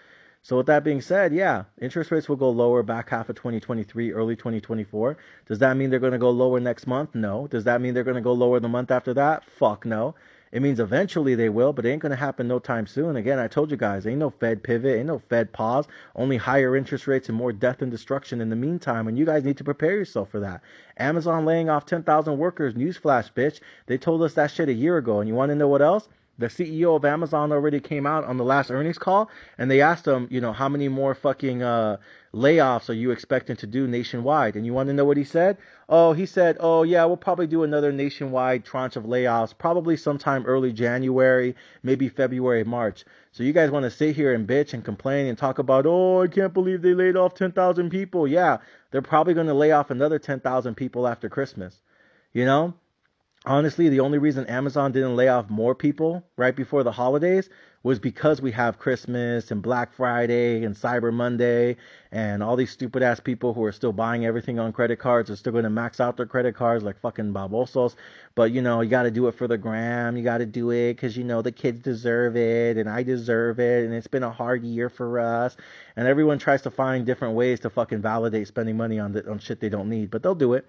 So with that being said, yeah, interest rates will go lower back half of 2023, early 2024. Does that mean they're going to go lower next month? No. Does that mean they're going to go lower the month after that? Fuck no. It means eventually they will, but it ain't going to happen no time soon. Again, I told you guys, ain't no Fed pivot, ain't no Fed pause, only higher interest rates and more death and destruction in the meantime, and you guys need to prepare yourself for that. Amazon laying off 10,000 workers, newsflash, bitch. They told us that shit a year ago, and you want to know what else? The CEO of Amazon already came out on the last earnings call, and they asked him, how many more fucking layoffs are you expecting to do nationwide? And you want to know what he said? He said, yeah, we'll probably do another nationwide tranche of layoffs, probably sometime early January, maybe February, March. So you guys want to sit here and bitch and complain and talk about, I can't believe they laid off 10,000 people. Yeah, they're probably going to lay off another 10,000 people after Christmas. Honestly, the only reason Amazon didn't lay off more people right before the holidays was because we have Christmas and Black Friday and Cyber Monday and all these stupid ass people who are still buying everything on credit cards are still going to max out their credit cards like fucking babosos. But you got to do it for the gram. You got to do it because the kids deserve it and I deserve it, and it's been a hard year for us. And everyone tries to find different ways to fucking validate spending money on shit they don't need, but they'll do it.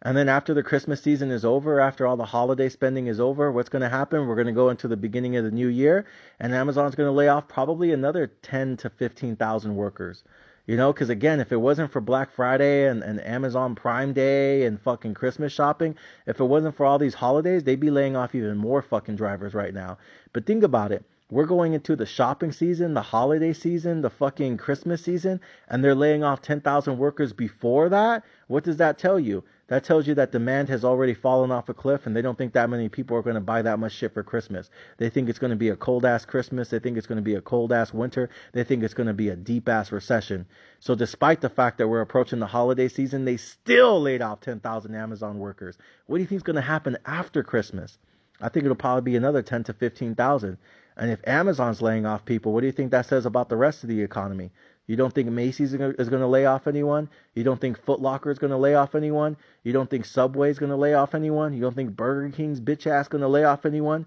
And then after the Christmas season is over, after all the holiday spending is over, what's going to happen? We're going to go into the beginning of the new year, and Amazon's going to lay off probably another 10 to 15,000 workers. Because again, if it wasn't for Black Friday and Amazon Prime Day and fucking Christmas shopping, if it wasn't for all these holidays, they'd be laying off even more fucking drivers right now. But think about it. We're going into the shopping season, the holiday season, the fucking Christmas season, and they're laying off 10,000 workers before that? What does that tell you? That tells you that demand has already fallen off a cliff, and they don't think that many people are going to buy that much shit for Christmas. They think it's going to be a cold-ass Christmas. They think it's going to be a cold-ass winter. They think it's going to be a deep-ass recession. So despite the fact that we're approaching the holiday season, they still laid off 10,000 Amazon workers. What do you think is going to happen after Christmas? I think it'll probably be another 10 to 15,000. And if Amazon's laying off people, what do you think that says about the rest of the economy? You don't think Macy's is going to lay off anyone? You don't think Foot Locker is going to lay off anyone? You don't think Subway is going to lay off anyone? You don't think Burger King's bitch ass going to lay off anyone?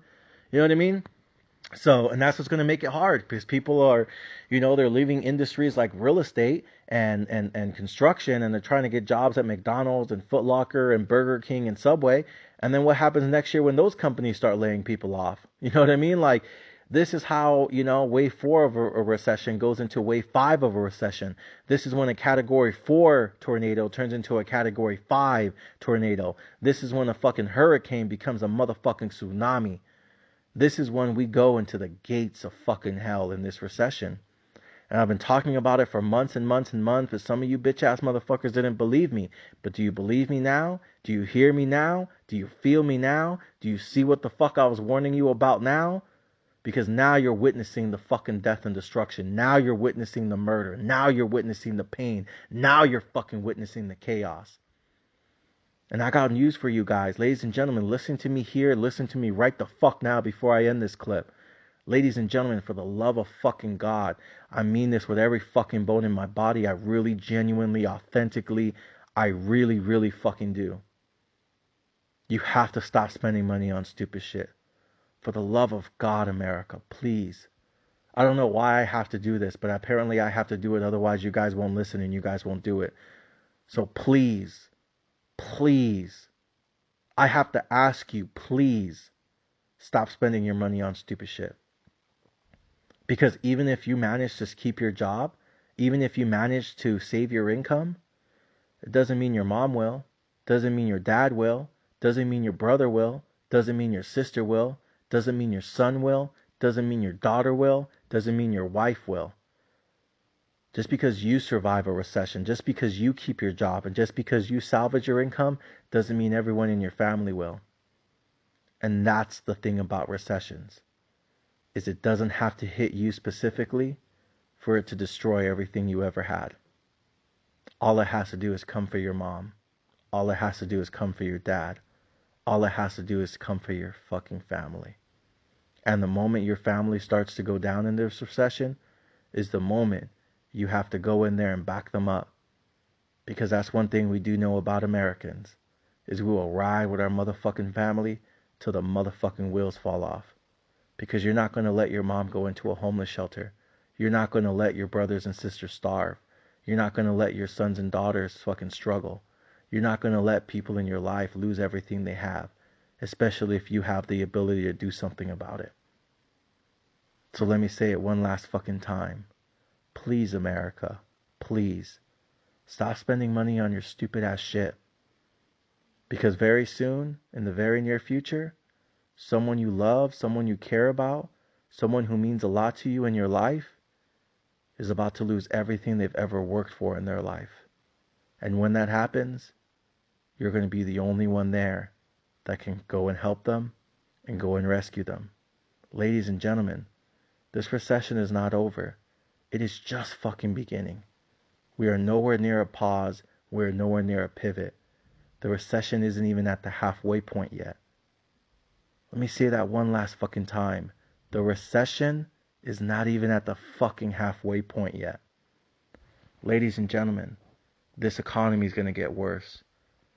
You know what I mean? So, and that's what's going to make it hard, because people are, they're leaving industries like real estate and construction, and they're trying to get jobs at McDonald's and Foot Locker and Burger King and Subway. And then what happens next year when those companies start laying people off? You know what I mean? Like, this is how, wave 4 of a recession goes into wave 5 of a recession. This is when a category 4 tornado turns into a category 5 tornado. This is when a fucking hurricane becomes a motherfucking tsunami. This is when we go into the gates of fucking hell in this recession. And I've been talking about it for months and months and months, but some of you bitch ass motherfuckers didn't believe me. But do you believe me now? Do you hear me now? Do you feel me now? Do you see what the fuck I was warning you about now? Because now you're witnessing the fucking death and destruction. Now you're witnessing the murder. Now you're witnessing the pain. Now you're fucking witnessing the chaos. And I got news for you guys. Ladies and gentlemen, listen to me here. Listen to me right the fuck now before I end this clip. Ladies and gentlemen, for the love of fucking God, I mean this with every fucking bone in my body. I really, genuinely, authentically, I really, really fucking do. You have to stop spending money on stupid shit. For the love of God, America, please. I don't know why I have to do this, but apparently I have to do it. Otherwise, you guys won't listen and you guys won't do it. So please, please, I have to ask you, please, stop spending your money on stupid shit. Because even if you manage to keep your job, even if you manage to save your income, it doesn't mean your mom will, doesn't mean your dad will, doesn't mean your brother will, doesn't mean your sister will, doesn't mean your son will, doesn't mean your daughter will, doesn't mean your wife will. Just because you survive a recession, just because you keep your job, and just because you salvage your income, doesn't mean everyone in your family will. And that's the thing about recessions, is it doesn't have to hit you specifically for it to destroy everything you ever had. All it has to do is come for your mom. All it has to do is come for your dad. All it has to do is come for your fucking family. And the moment your family starts to go down in this recession is the moment you have to go in there and back them up. Because that's one thing we do know about Americans, is we will ride with our motherfucking family till the motherfucking wheels fall off. Because you're not going to let your mom go into a homeless shelter. You're not going to let your brothers and sisters starve. You're not going to let your sons and daughters fucking struggle. You're not going to let people in your life lose everything they have, especially if you have the ability to do something about it. So let me say it one last fucking time. Please, America, please, stop spending money on your stupid ass shit. Because very soon, in the very near future, someone you love, someone you care about, someone who means a lot to you in your life, is about to lose everything they've ever worked for in their life. And when that happens, you're going to be the only one there that can go and help them and go and rescue them. Ladies and gentlemen, this recession is not over. It is just fucking beginning. We are nowhere near a pause. We are nowhere near a pivot. The recession isn't even at the halfway point yet. Let me say that one last fucking time. The recession is not even at the fucking halfway point yet. Ladies and gentlemen, this economy is going to get worse.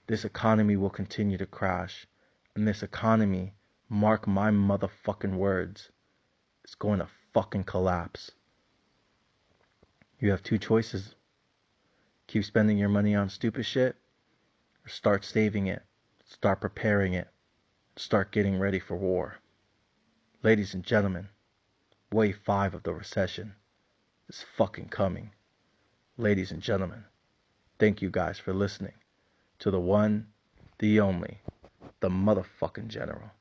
This economy will continue to crash. And this economy, mark my motherfucking words, is going to fucking collapse. You have two choices. Keep spending your money on stupid shit, or start saving it, start preparing it, start getting ready for war. Ladies and gentlemen, wave 5 of the recession is fucking coming. Ladies and gentlemen, thank you guys for listening to the one, the only, the motherfucking general.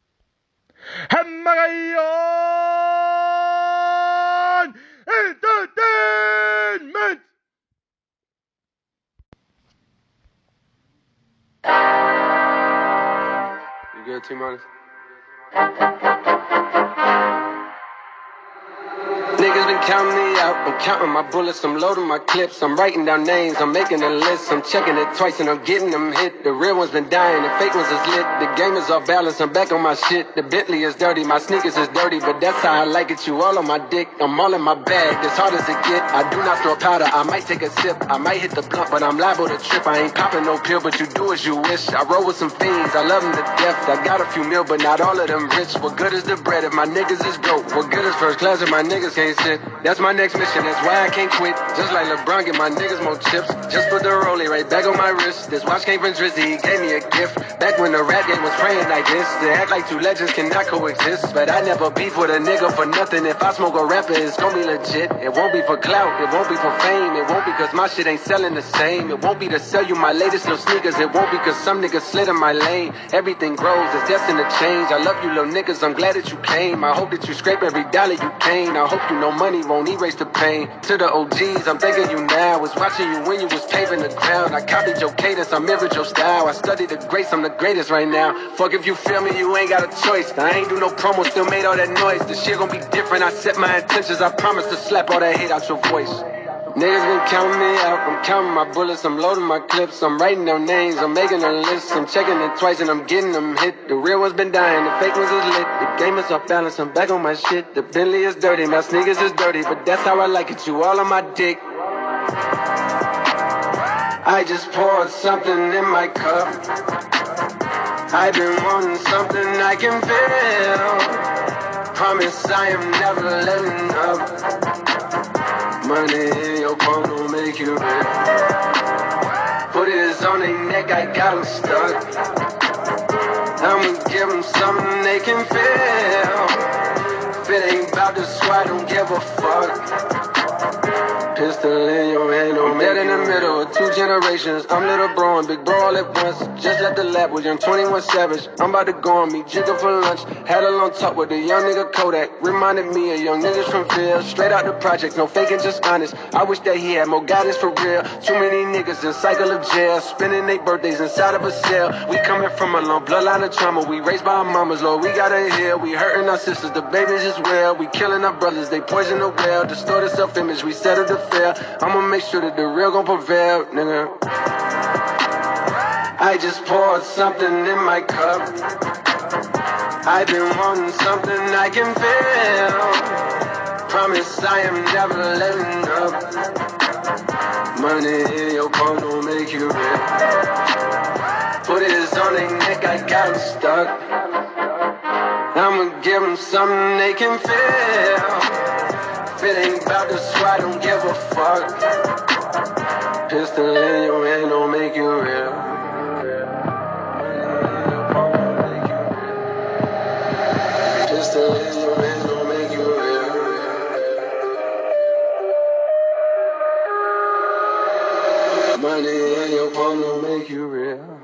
Magallon Entertainment! You good, T-Minus? Niggas been counting me out, I'm counting my bullets, I'm loading my clips, I'm writing down names, I'm making a list, I'm checking it twice and I'm getting them hit. The real ones been dying, the fake ones is lit, the game is off balance, I'm back on my shit. The Bentley is dirty, my sneakers is dirty, but that's how I like it, you all on my dick, I'm all in my bag, as hard as it get. I do not throw powder, I might take a sip, I might hit the blunt, but I'm liable to trip. I ain't popping no pill, but you do as you wish. I roll with some fiends, I love them to death, I got a few mil, but not all of them rich. What good is the bread if my niggas is broke? What good is first class if my niggas can't sit? That's my next mission, that's why I can't quit. Just like LeBron, get my niggas more chips. Just put the rollie right back on my wrist. This watch came from Drizzy, he gave me a gift. Back when the rap game was praying like this. They act like two legends cannot coexist. But I never beef with a nigga for nothing. If I smoke a rapper, it's gonna be legit. It won't be for clout, it won't be for fame. It won't be cause my shit ain't selling the same. It won't be to sell you my latest little sneakers. It won't be cause some niggas slid in my lane. Everything grows, it's destined to change. I love you little niggas, I'm glad that you came. I hope that you scrape every dollar you came. I hope you know money won't erase the pain. To the OGs, I'm thanking you now. Was watching you when you was paving the ground. I copied your cadence, I mirrored your style. I studied the greats, I'm the greatest right now. Fuck if you feel me, you ain't got a choice. I ain't do no promo, still made all that noise. The shit gon' be different, I set my intentions. I promise to slap all that hate out your voice. Niggas been counting me out, I'm counting my bullets, I'm loading my clips, I'm writing down names, I'm making a list, I'm checking it twice and I'm getting them hit. The real ones been dying, the fake ones is lit, the game is off balance, I'm back on my shit. The Bentley is dirty, my sneakers is dirty, but that's how I like it, you all on my dick. I just poured something in my cup, I've been wanting something I can feel. Promise I am never letting up. Money in your palm don't make you rich. Put it on their neck, I got them stuck. I'ma give them something they can feel. If it ain't about the squad, don't give a fuck. Pistol in your hand, I'm dead in the middle of two generations. I'm little bro and big bro all at once. Just left the lab with young 21 Savage. I'm about to go on me jigger for lunch. Had a long talk with a young nigga Kodak. Reminded me of young niggas from Phil. Straight out the project, no faking, just honest. I wish that he had more guidance for real. Too many niggas in cycle of jail, spending their birthdays inside of a cell. We coming from a long bloodline of trauma. We raised by our mamas, Lord, we gotta heal. We hurting our sisters, the babies as well. We killing our brothers, they poison the well. Distorted self-image, we settle to fail. I'ma make sure that the real gon' prevail, nigga. I just poured something in my cup. I've been wanting something I can feel. Promise I am never letting up. Money in your palm don't make you real. Put it on their neck, I got 'em stuck. I'ma give 'em something they can feel. If it ain't about the swat, don't give a fuck. Pistol in your hand don't make you real. Pistol in your hand don't make you real. Money in your palm don't make you real.